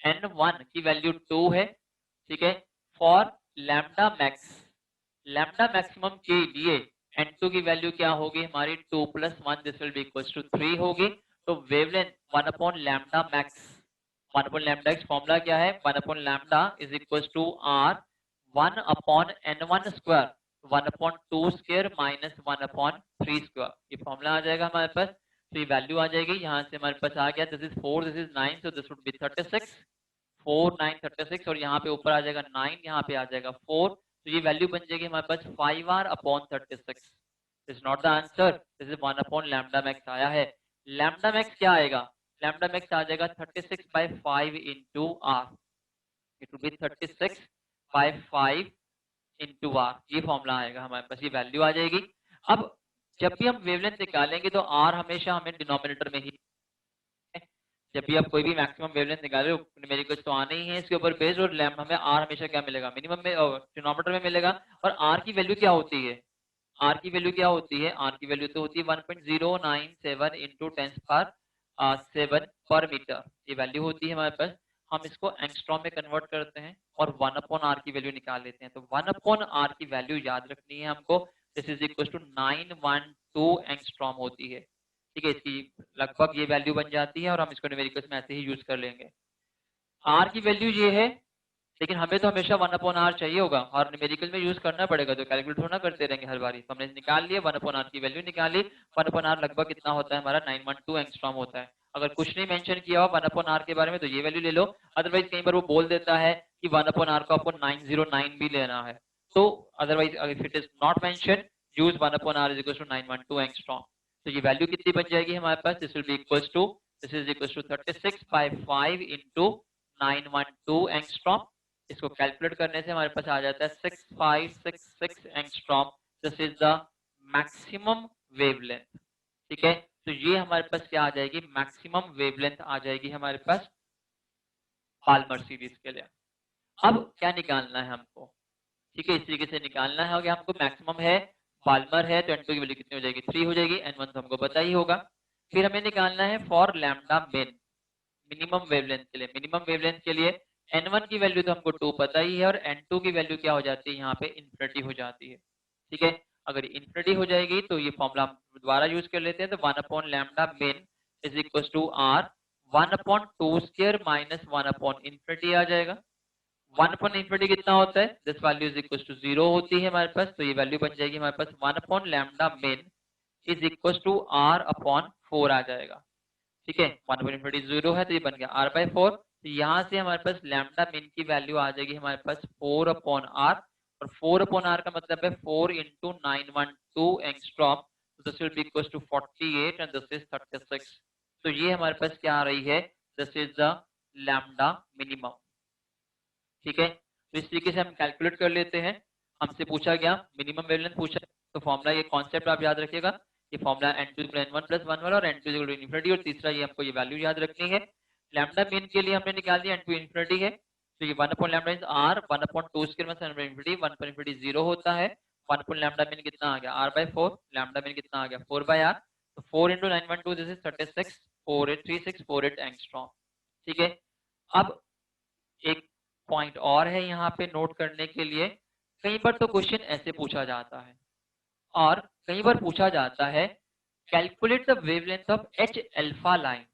N1 की वैल्यू 2 है। ठीक है, फॉर लैम्डा मैक्सिमम के लिए N2 की वैल्यू क्या होगी हमारी, 2 plus 1, this will be equal to 3 होगी। तो wavelength 1 upon lambda max, 1 upon lambda x formula क्या है, 1 upon lambda is equal to R 1 upon N1 square, 1 upon 2 square minus 1 upon 3 square, ये फॉर्मूला आ जाएगा हमारे पास। तो ये वैल्यू आ जाएगी, यहाँ से हमारे पास आ गया, this is 4, this is 9, so this would be 36, 4 9 36, और यहाँ पे ऊपर आ जाएगा 9, यहाँ पे आ जाएगा 4। तो ये वैल्यू बन जाएगी हमारे पास 5R upon 36। This is not the answer, this is 1 upon lambda max आया है। लैम्डा मैक्स क्या आएगा, लैम्डा मैक्स आ जाएगा 36 by 5 into R, it will be 36 by 5 into R, ये फॉर्मूला आएगा हमारे पास, ये वैल्यू आ जाएगी। अब जब भी हम वेवलेंथ निकालेंगे तो आर हमेशा हमें डिनोमिनेटर में ही, जब भी आप कोई भी मैक्सिमम वेवलेंथ निकाले न्यूमेरिकल्स तो आने ही है इसके ऊपर बेस्ड, और लैम्डा हमें आर हमेशा क्या मिलेगा, मिनिमम में डिनोमिनेटर में मिलेगा। और आर की वैल्यू क्या होती है, आर की वैल्यू क्या होती है, आर की वैल्यू तो होती है 1.097 इंटू 10⁻7 पर मीटर, ये वैल्यू होती है हमारे पास। हम इसको एंगस्ट्रॉम में कन्वर्ट करते हैं और 1 अपॉन आर की वैल्यू निकाल लेते हैं। तो 1 अपॉन आर की वैल्यू याद रखनी है हमको, this is equal to 912 angstrom होती है। ठीक है, इसकी लगभग ये वैल्यू बन जाती है और हम इसको न्यूमेरिकल्स में ऐसे ही यूज कर लेंगे। आर की वैल्यू ये है, लेकिन हमें तो हमेशा 1 अपॉन आर चाहिए होगा और न्यूमेरिकल में यूज करना पड़ेगा, तो कैलकुलेट थोड़ा करते रहेंगे हर बारी। तो हमने निकाल लिया 1 अपॉन आर की वैल्यू निकाली, 1 अपॉन आर लगभग कितना होता है हमारा, 912 एंगस्ट्रॉम होता है। अगर कुछ नहीं मेंशन किया हो 1 अपॉन आर के बारे में तो ये वैल्यू ले लो, अदरवाइज कई बार वो बोल देता है कि 1 अपॉन आर को आपको 909 भी लेना है, तो otherwise if it is not mention use 1 upon R is equal to 912 angstrom. तो ये वैल्यू कितनी बन जाएगी हमारे पास, this will be equal to, this is equal to 36 by 5 into 912 angstrom. इसको कैलकुलेट करने से हमारे पास आ जाता है 6566 angstrom, this is the maximum wavelength. ठीक है, तो ये हमारे पास क्या आ जाएगी, मैक्सिमम वेवलेंथ आ जाएगी हमारे पास बाल्मर सीरीज के लिए। अब क्या निकालना है हमको, ठीक है, इस तरीके से निकालना है। हमको मैक्सिमम है, बाल्मर है, तो N2 की वैल्यू कितनी हो जाएगी, 3 हो जाएगी, N1 तो हमको पता ही होगा। फिर हमें निकालना है फॉर लैम्डा मिन, मिनिमम वेवलेंथ के लिए। मिनिमम वेवलेंथ के लिए N1 की वैल्यू तो हमको 2 पता ही है, और N2 की वैल्यू क्या हो जाती है, यहाँ पे इन्फिनिटी हो जाती है। ठीक है, अगर इन्फिनिटी हो जाएगी तो ये फॉर्मूला हम दोबारा यूज कर लेते हैं। तो 1 upon lambda min is equal to R 1 upon 2 square minus 1 upon infinity आ जाएगा। 1 अपॉन इन्फिनिटी कितना होता है, this value is equal to 0 होती है हमारे पास, तो ये वैल्यू बन जाएगी हमारे पास 1 upon lambda min is equal to R upon 4 आ जाएगा। ठीक है, 1 अपॉन इन्फिनिटी 0 है तो ये बन गया r बाई 4। तो यहाँ से हमारे पास लैम्डा मिन की वैल्यू आ जाएगी हमारे पास 4 अपॉन आर, और 4 अपॉन आर का मतलब है 4 into 912 angstrom, this will be equal to 48 and this is 36। तो ये हमारे पास क्या आ रही है, this is the lambda minimum. ठीक है, तो इस तरीके से हम कैलकुलेट कर लेते हैं। हमसे पूछा गया मिनिमम वेवलेंथ पूछा, तो फॉर्मूला, ये कॉन्सेप्ट आप याद रखिएगा, ये फॉर्मूला n2 n1 + 1 वाला और n2 इन्फिनिटी, और तीसरा ये हमको ये वैल्यू याद रखनी है। लैम्डा मीन के लिए हमने निकाल दिया n2 इन्फिनिटी है, तो ये 1/λ इज r, 1/2 स्क्वायर में sin इन्फिनिटी, 1 पर इन्फिनिटी 0 होता है, 1/λ मीन कितना आ गया r/4, लैम्डा मीन कितना आ गया 4/r, तो 4 × 912 दिस इज 36, 483648 एंगस्ट्रॉम। ठीक है, अब एक पॉइंट और है यहाँ पे नोट करने के लिए, कई बार तो क्वेश्चन ऐसे पूछा जाता है और कई बार पूछा जाता है calculate the wavelength of H alpha line.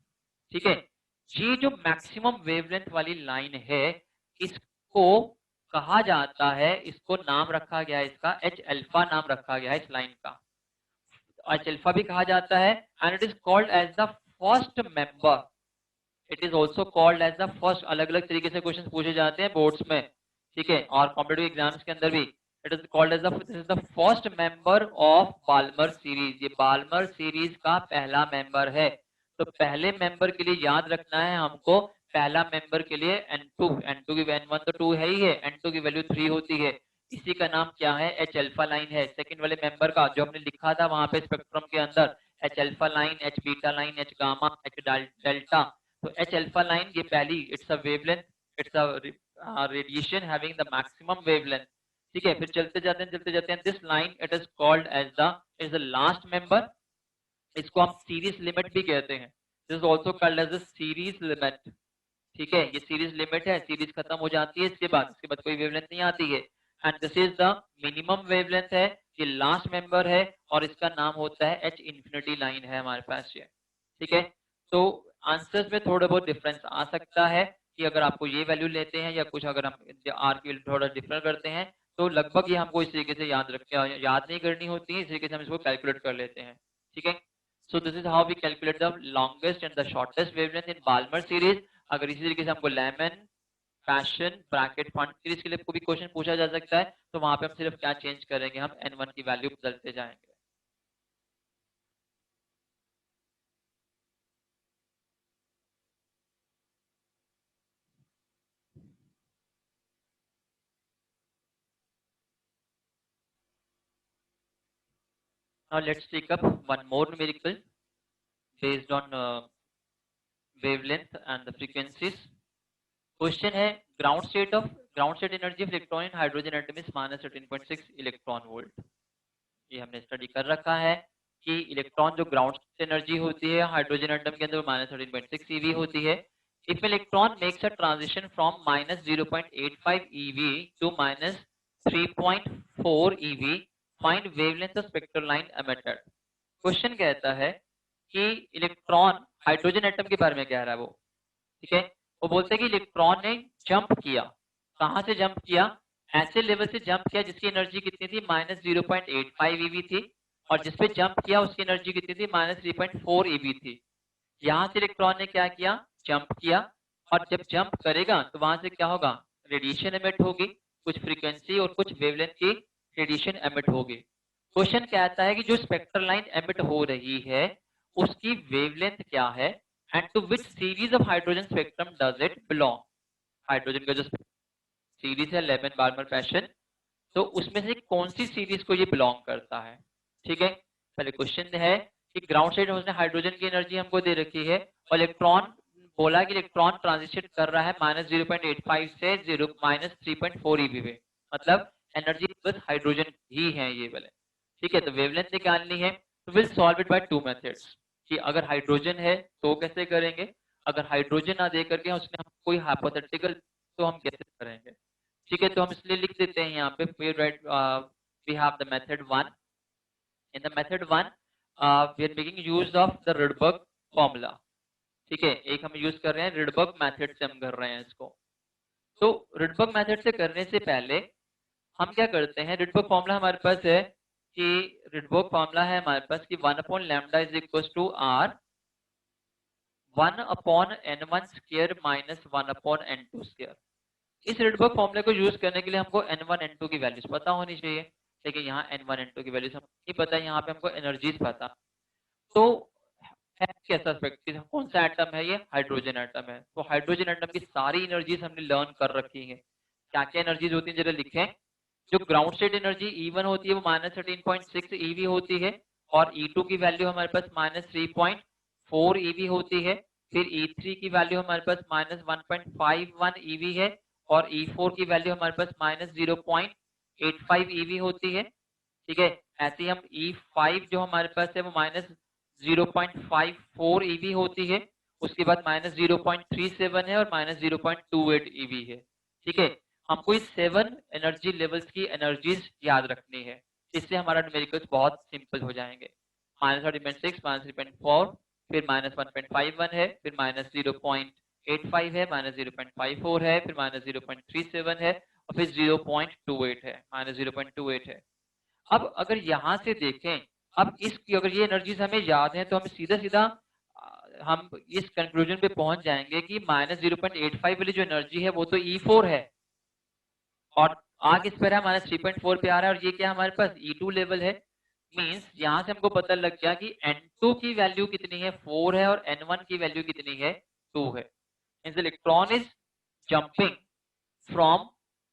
ठीक है, ये जो मैक्सिमम वेवलेंथ वाली लाइन है इसको कहा जाता है, इसको नाम रखा गया है, इसका एच अल्फा नाम रखा गया है इस लाइन का, एच अल्फा भी कहा जाता है, and it is called as the first member, it is also called as the first. अलग अलग तरीके से क्वेश्चन पूछे जाते हैं बोर्ड्स में, ठीक है, और कॉम्पिटिटिव एग्जाम्स के अंदर भी। It is called as the first member of Balmer series, ये बाल्मर सीरीज का पहला मेंबर है। तो पहले मेंबर के लिए याद रखना है हमको, पहला मेंबर के लिए n2, n2 की n1 तो 2 है ही है, n2 की वैल्यू 3 होती है, इसी का नाम क्या है, एच अल्फा लाइन है। सेकंड वाले मेंबर का जो हमने लिखा था वहां पे स्पेक्ट्रम के अंदर, H alpha line, H beta line, H gamma, H delta, तो एच अल्फा लाइन ये पहली, it's a wavelength, it's a radiation having the maximum wavelength. ठीक है, फिर चलते जाते हैं, this line it is called as the is the last member, इसको हम सीरीज लिमिट भी कहते हैं, this is also called as the series limit. ठीक है, ये सीरीज लिमिट है, सीरीज खत्म हो जाती है इसके बाद कोई वेवलेंथ नहीं आती है, and this is the minimum wavelength है, ये लास्ट मेंबर है और इसका नाम होता है एच इन्फिनिटी लाइन है हमारे पास ये। ठीक है, तो आंसर्स में थोड़ा बहुत डिफरेंस आ सकता है कि अगर आपको ये वैल्यू लेते हैं या कुछ अगर हम आर की वैल्यू थोड़ा डिफरेंट करते हैं, तो लगभग ये हमको इस तरीके से याद नहीं करनी होती है, इस तरीके से हम इसको कैलकुलेट कर लेते हैं। ठीक है, so this is how we calculate the longest and the shortest wavelength in Balmer series. अगर इसी तरीके से हमको Lyman, Paschen, Brackett, Pfund series के लिए कोई क्वेश्चन पूछा जा सकता है, तो वहां पे हम सिर्फ क्या चेंज करेंगे, हम n1 की वैल्यू बदलते जाएंगे। Now let's take up one more numerical based on wavelength and the frequencies. Question है ground state energy of electron in hydrogen atom is -13.6 electron volt. ये हमने स्टडी कर रखा है कि इलेक्ट्रॉन जो ग्राउंड स्टेट एनर्जी होती है हाइड्रोजन एटम के अंदर -13.6 eV होती है। If electron makes a transition from -0.85 eV to -3.4 eV, find wavelength of spectral line emitted. Question कहता है कि इलेक्ट्रॉन हाइड्रोजन एटम के बारे में कह रहा है वो, ठीक है, वो बोलते हैं कि इलेक्ट्रॉन ने जंप किया, कहां से जंप किया, ऐसे लेवल से जंप किया जिसकी एनर्जी कितनी थी -0.85 eV थी, और जिसपे जंप किया उसकी एनर्जी कितनी थी -3.4 eV थी। यहां से इलेक्ट्रॉन ने क्या किया, जंप किया, और जब जंप करेगा तो वहां से क्या होगा, रेडिएशन एमिट होगी, कुछ फ्रीक्वेंसी और कुछ वेवलेंथ की रेडिएशन एमिट होगी। क्वेश्चन कहता है कि जो स्पेक्ट्रल लाइन एमिट हो रही है उसकी वेवलेंथ क्या है, and to which series of hydrogen spectrum does it belong. Hydrogen का जो सीरीज है लेमन, बार्मर, पैशन, तो उसमें से कौन सी सीरीज को ये बिलोंग करता है। ठीक है, पहले क्वेश्चन है कि ग्राउंड स्टेट उसने हाइड्रोजन की एनर्जी हमको दे रखी है और इलेक्ट्रॉन बोला कि इलेक्ट्रॉन ट्रांजिशन कर रहा है -0.85 से -3.4 eV पे, मतलब एनर्जी बस हाइड्रोजन ही है ये वाले। ठीक है, तो वेवलेंथ निकालनी है, तो will solve it by two methods, कि अगर हाइड्रोजन है तो कैसे करेंगे, अगर हाइड्रोजन ना दे करके उसने हम कोई हाइपोथेटिकल, तो हम कैसे करेंगे। ठीक है, तो हम इसलिए लिख देते हैं यहाँ पे, we have the method 1। In the method 1 we are making use of the Rydberg formula. ठीक है, एक हम यूज कर रहे हैं रिडबर्ग मेथड से, हम कर रहे हैं इसको। तो रिडबर्ग मेथड से करने से पहले हम क्या करते हैं, रिडबर्ग फॉर्मूला हमारे पास है कि रिडबर्ग फॉर्मूला है हमारे पास कि 1/λ is equal to r 1/n1 square minus 1/n2 square. इस रिडबर्ग फॉर्मूले को यूज करने के लिए हमको n1 n2 की वैल्यूज पता होनी चाहिए। ठीक है, यहाँ N1 N2 की वैल्यूज हमको नहीं पता, यहाँ पे हमको एनर्जीज पता। तो है कैसा स्पेक्ट्रम, कौन सा एटम है, ये हाइड्रोजन एटम है। तो हाइड्रोजन एटम की सारी एनर्जीज हमने लर्न कर रखी है। क्या क्या एनर्जीज होती है जरा लिखें। जो ग्राउंड स्टेट एनर्जी E1 होती है वो -13.6 eV होती है, और E2 की वैल्यू हमारे पास -3.4 eV होती है। फिर E3 की वैल्यू हमारे पास -1.51 eV है, और E4 की वैल्यू हमारे पास -0.85 eV होती है। ठीक है, ऐसे ही हम E5 जो हमारे पास है वो -0.54 eV होती है, उसके बाद -0.37 है, और -0.28 eV है। ठीक है, हमको इस 7 एनर्जी लेवल्स की एनर्जीज याद रखनी है, इससे हमारा न्यूमेरिकल्स बहुत सिंपल हो जाएंगे। -30.6, -3.4, फिर -1.51 है, फिर -0.85 है, -0.54 है, फिर -0.37 है, और फिर 0.28 है, -0.28 है। अब अगर यहां से देखें, अब इसकी अगर ये एनर्जीज हमें याद है तो हम सीधा सीधा हम इस कंक्लूजन पे पहुंच जाएंगे कि -0.85 वाली जो एनर्जी है वो तो E4 है, और आग इस पर है -3.4 पे आ रहा है, और ये क्या हमारे पास E2 लेवल है। मींस यहां से हमको पता लग गया कि N2 की वैल्यू कितनी है, 4 है, और N1 की वैल्यू कितनी है, 2 है। Means electron is jumping from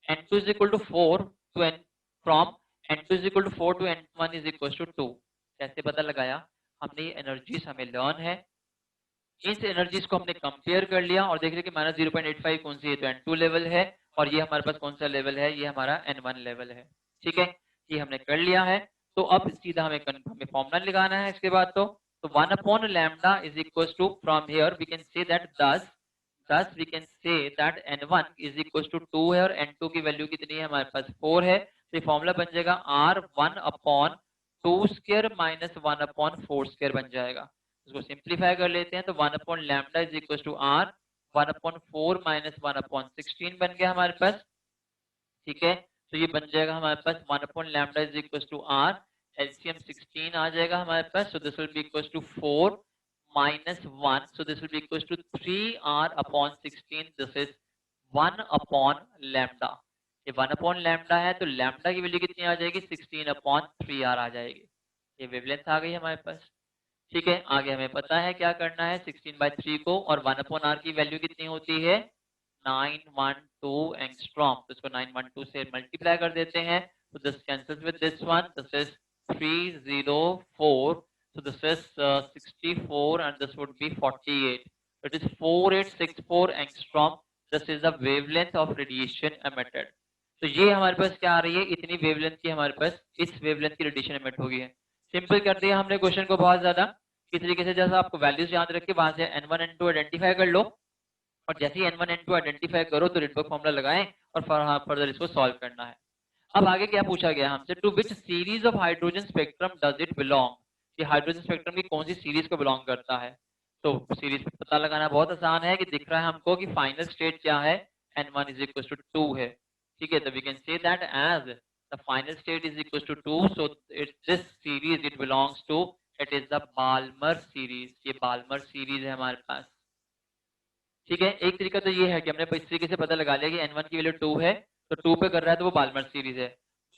N2 is equal to 4 to N, from N2 is equal to 4 to N1 is equal to 2। कैसे पता लगाया, हमने ये एनर्जीज हमें लर्न है, इस एनर्जीज को हमने कंपेयर कर लिया और देख लिया कि -0.85 कौन सी है, तो N2 लेवल है, और ये हमारे पास कौन सा लेवल है, ये हमारा N1 लेवल है। ठीक है, ये हमने कर लिया है। तो अब सीधा हमें फॉर्मूला लगाना है इसके बाद। तो 1/λ is equals to, from here we can say that thus we can say that N1 is equals to 2 है, और N2 की वैल्यू कितनी है हमारे पास, 4 है। तो फॉर्मूला बन जाएगा R1/2 स्क्वायर माइनस 1/4 स्क्वायर बन जाएगा। इसको सिंप्लीफाई कर लेते हैं, तो 1/λ is equal to R 1/4 minus 1/16 बन गया हमारे पास। ठीक है, तो ये बन जाएगा हमारे पास 1/λ is equal to R, LCM 16 आ जाएगा हमारे पास। So this will be equal to 4 minus 1, so this will be equals to 3R/16, this is 1/λ। ये 1/λ है, तो लैम्डा की वैल्यू कितनी आ जाएगी, 16/3R आ जाएगी। ये वेवलेंथ आ गई हमारे पास। ठीक है, आगे हमें पता है क्या करना है, 16/3 को, और 1/R की वैल्यू कितनी होती है, 912 एंगस्ट्रॉम। तो इसको 912 से मल्टीप्लाई कर देते हैं, तो this cancels with this one, this is 304, so this is 64 and this would be 48, it is 4864 angstrom, this is the wavelength of radiation emitted। तो ये हमारे पास क्या आ रही है, इतनी वेवलेंथ की हमारे पास इस वेवलेंथ की रेडिएशन एमिट होगी है। सिंपल कर दिया हमने क्वेश्चन को बहुत ज्यादा। इस तरीके से जैसा आपको वैल्यूज याद रख के वहां से N1 N2 आइडेंटिफाई कर लो, और जैसे ही N1 N2 आइडेंटिफाई करो तो रिडबर्ग फॉर्मूला लगाएं, और फर्दर इसको सॉल्व करना है। अब आगे क्या पूछा गया हमसे, to which series of hydrogen spectrum does it belong, कि हाइड्रोजन स्पेक्ट्रम की कौन सी सीरीज को बिलोंग करता है। तो सीरीज पता लगाना बहुत आसान है, कि दिख रहा है हमको कि फाइनल स्टेट क्या है, N1 is equal to 2 है। ठीक है, तो we can say that as the final state is equal to 2, so this series it belongs to, it is the Balmer series. ये बाल्मर सीरीज है हमारे पास। ठीक है, एक तरीका तो ये है कि हमने इस तरीके से पता लगा लिया कि N1 की वैल्यू 2 है, तो 2 पे कर रहा है तो वो बाल्मर सीरीज है।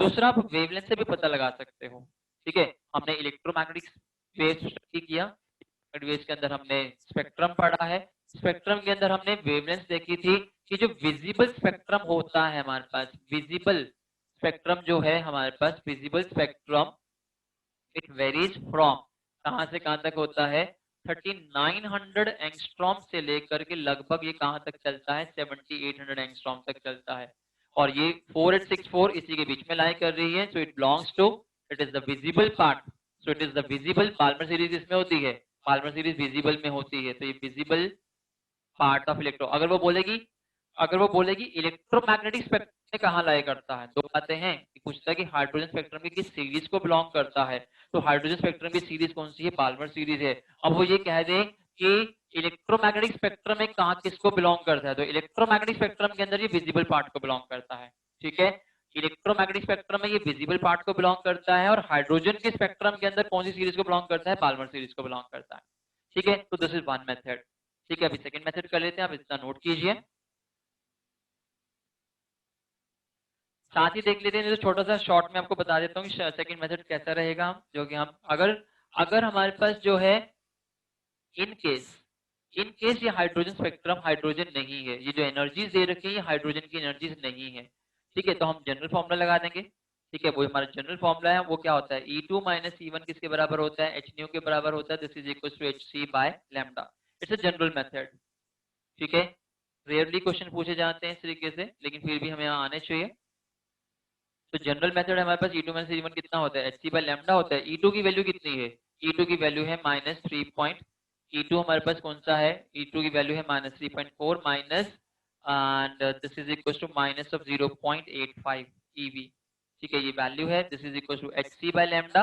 दूसरा, आप वेवलेंथ से भी पता लगा सकते हो। ठीक है, हमने इलेक्ट्रोमैग्नेटिक वेव्स स्टडी किया, वेव्स के अंदर हमने स्पेक्ट्रम पढ़ा है, स्पेक्ट्रम के अंदर हमने वेवलेंथ देखी थी कि जो विजिबल स्पेक्ट्रम होता है हमारे पास, विजिबल स्पेक्ट्रम जो है हमारे पास, visible spectrum it varies from, कहां से कहां तक होता है, 3900 एंगस्ट्रॉम से लेकर के लगभग ये कहां तक चलता है, 7800 एंगस्ट्रॉम तक चलता है। और ये 4864 इसी के बीच में लाई कर रही है, so it belongs to, it is the visible part, so it is the visible, Palmer series इसमें होती है, पाल्मर सीरीज विजिबल में होती है, तो ये विजिबल पार्ट ऑफ इलेक्ट्रो। अगर वो बोलेगी इलेक्ट्रोमैग्नेटिक स्पेक्ट्रम में कहाँ लाई करता है, दो बातें हैं, कि पूछता है कि हाइड्रोजन स्पेक्ट्रम की किस सीरीज को बिलोंग करता है, तो हाइड्रोजन स्पेक्ट्रम की सीरीज कौन सी है, बाल्मर सीरीज है। अब वो ये कह दे कि इलेक्ट्रोमैग्नेटिक स्पेक्ट्रम में कहाँ किसको बिलोंग करता है, तो इलेक्ट्रोमैग्नेटिक स्पेक्ट्रम के अंदर ये विजिबल पार्ट को बिलोंग करता है। ठीक है, इलेक्ट्रोमैग्नेटिक स्पेक्ट्रम में ये विजिबल पार्ट को बिलोंग करता है, और हाइड्रोजन के स्पेक्ट्रम के अंदर कौन सी सीरीज को बिलोंग करता है, बाल्मर सीरीज को बिलोंग करता है। ठीक है, तो दिस इज वन मेथड। ठीक है, अभी सेकंड मेथड कर लेते हैं, आप इतना नोट कीजिए। साथ ही देख लेते हैं, तो छोटा सा शॉर्ट में आपको बता देता हूँ कि सेकंड मेथड कैसा रहेगा, जो कि हम अगर हमारे पास जो है इन केस ये हाइड्रोजन स्पेक्ट्रम हाइड्रोजन नहीं है, ये जो एनर्जीज दे रखी है ये हाइड्रोजन की एनर्जीज नहीं है, ठीक है, तो हम जनरल फॉर्मूला लगा देंगे, ठीक है, वो हमारा जनरल फॉर्मूला है, वो क्या होता है E2 माइनस E1 किसके बराबर होता है, h के बराबर होता है, this is equal to hc by lambda. It's a general method, ठीक है, रेयरली क्वेश्चन पूछे जाते हैं इस तरीके से, लेकिन फिर भी हमें यहाँ आने चाहिए। तो जनरल मेथड हमारे पास E2 माइनस E1 कितना होता है, hc बाय लैम्डा होता है। E2 की वैल्यू कितनी है, E2 की वैल्यू है -3. E2 हमारे पास कौन सा है, E2 की वैल्यू है -3.4 minus and this is equal to minus of 0.85 eV, ठीक है, ये वैल्यू है, this is equal to hc by lambda.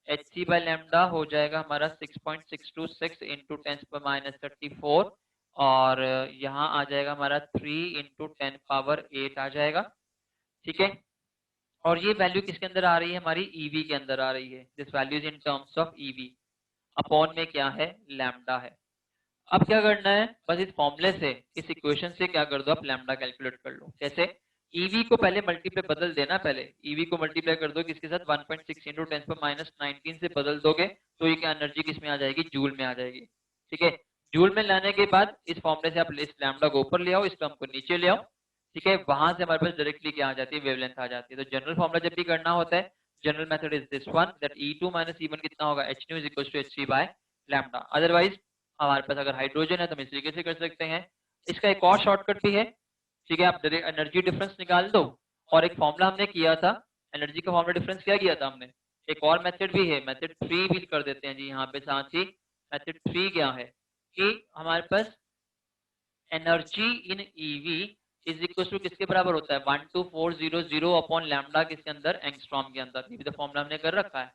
hc by lambda हो जाएगा हमारा 6.626 इंटू 10⁻34 और यहाँ आ जाएगा हमारा 3 इंटू 10⁻8 आ जाएगा, ठीक है, और ये वैल्यू किसके अंदर आ रही है, हमारी ईवी के अंदर आ रही है, this value is in terms of EV, upon में क्या है, लैम्डा है। अब क्या करना है, बस इस फॉर्मूले से, इस इक्वेशन से क्या कर दो आप, लैम्डा कैलकुलेट कर लो। कैसे, ईवी को पहले मल्टीप्लाई बदल देना, पहले ईवी को मल्टीप्लाई कर दो किसके साथ, 1.6 इंटू 10⁻19 से बदल दोगे तो ये क्या एनर्जी किस में आ जाएगी, जूल में आ जाएगी, ठीक है, जूल में लाने के बाद इस फॉर्मूले से आप इस लैम्डा को ऊपर ले आओ, इस टर्म को नीचे ले आओ, ठीक है, वहां से हमारे पास डायरेक्टली क्या आ जाती है, वेवलेंथ आ जाती है। तो जनरल फॉर्मूला जब भी करना होता है, general method is this one, that E2 minus E1 कितना होगा, h nu is equal to hc by lambda. Otherwise हमारे पास अगर हाइड्रोजन है तो हम इस तरीके से कर सकते हैं। इसका एक और शॉर्टकट भी है, ठीक है, आप एनर्जी डिफरेंस निकाल दो, और एक फॉर्मूला हमने किया था एनर्जी का, फॉर्मूला डिफरेंस क्या किया था हमने, एक और मेथड भी है, मेथड 3 भी कर देते हैं जी यहाँ पे साथ ही। मेथड 3 क्या है कि हमारे पास energy in eV is equal to किसके बराबर होता है, 12400 अपॉन लैम्डा किसके अंदर, एंगस्ट्रॉम के अंदर, ये भी तो फॉर्मूला हमने कर रखा है,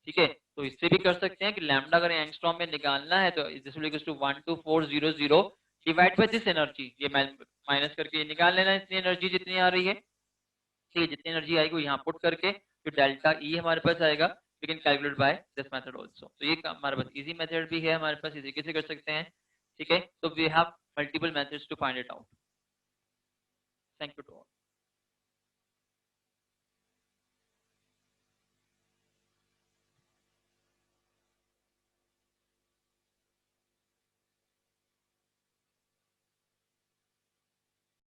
ठीक है, तो इससे भी कर सकते हैं कि लैम्डा अगर एंगस्ट्रॉम में निकालना है तो this will equal to 12400 divide by this energy, ये माइनस करके निकाल लेना, इतनी एनर्जी जितनी आ रही है, ठीक है, जितनी एनर्जी आएगी वो यहाँ पुट करके जो डेल्टा ई हमारे पास आएगा we can calculate by this method also. तो ये हमारे पास इजी मेथड भी है, हमारे पास इसी तरीके से कर सकते हैं, ठीक है, तो we have multiple methods to find it out. Thank you to all.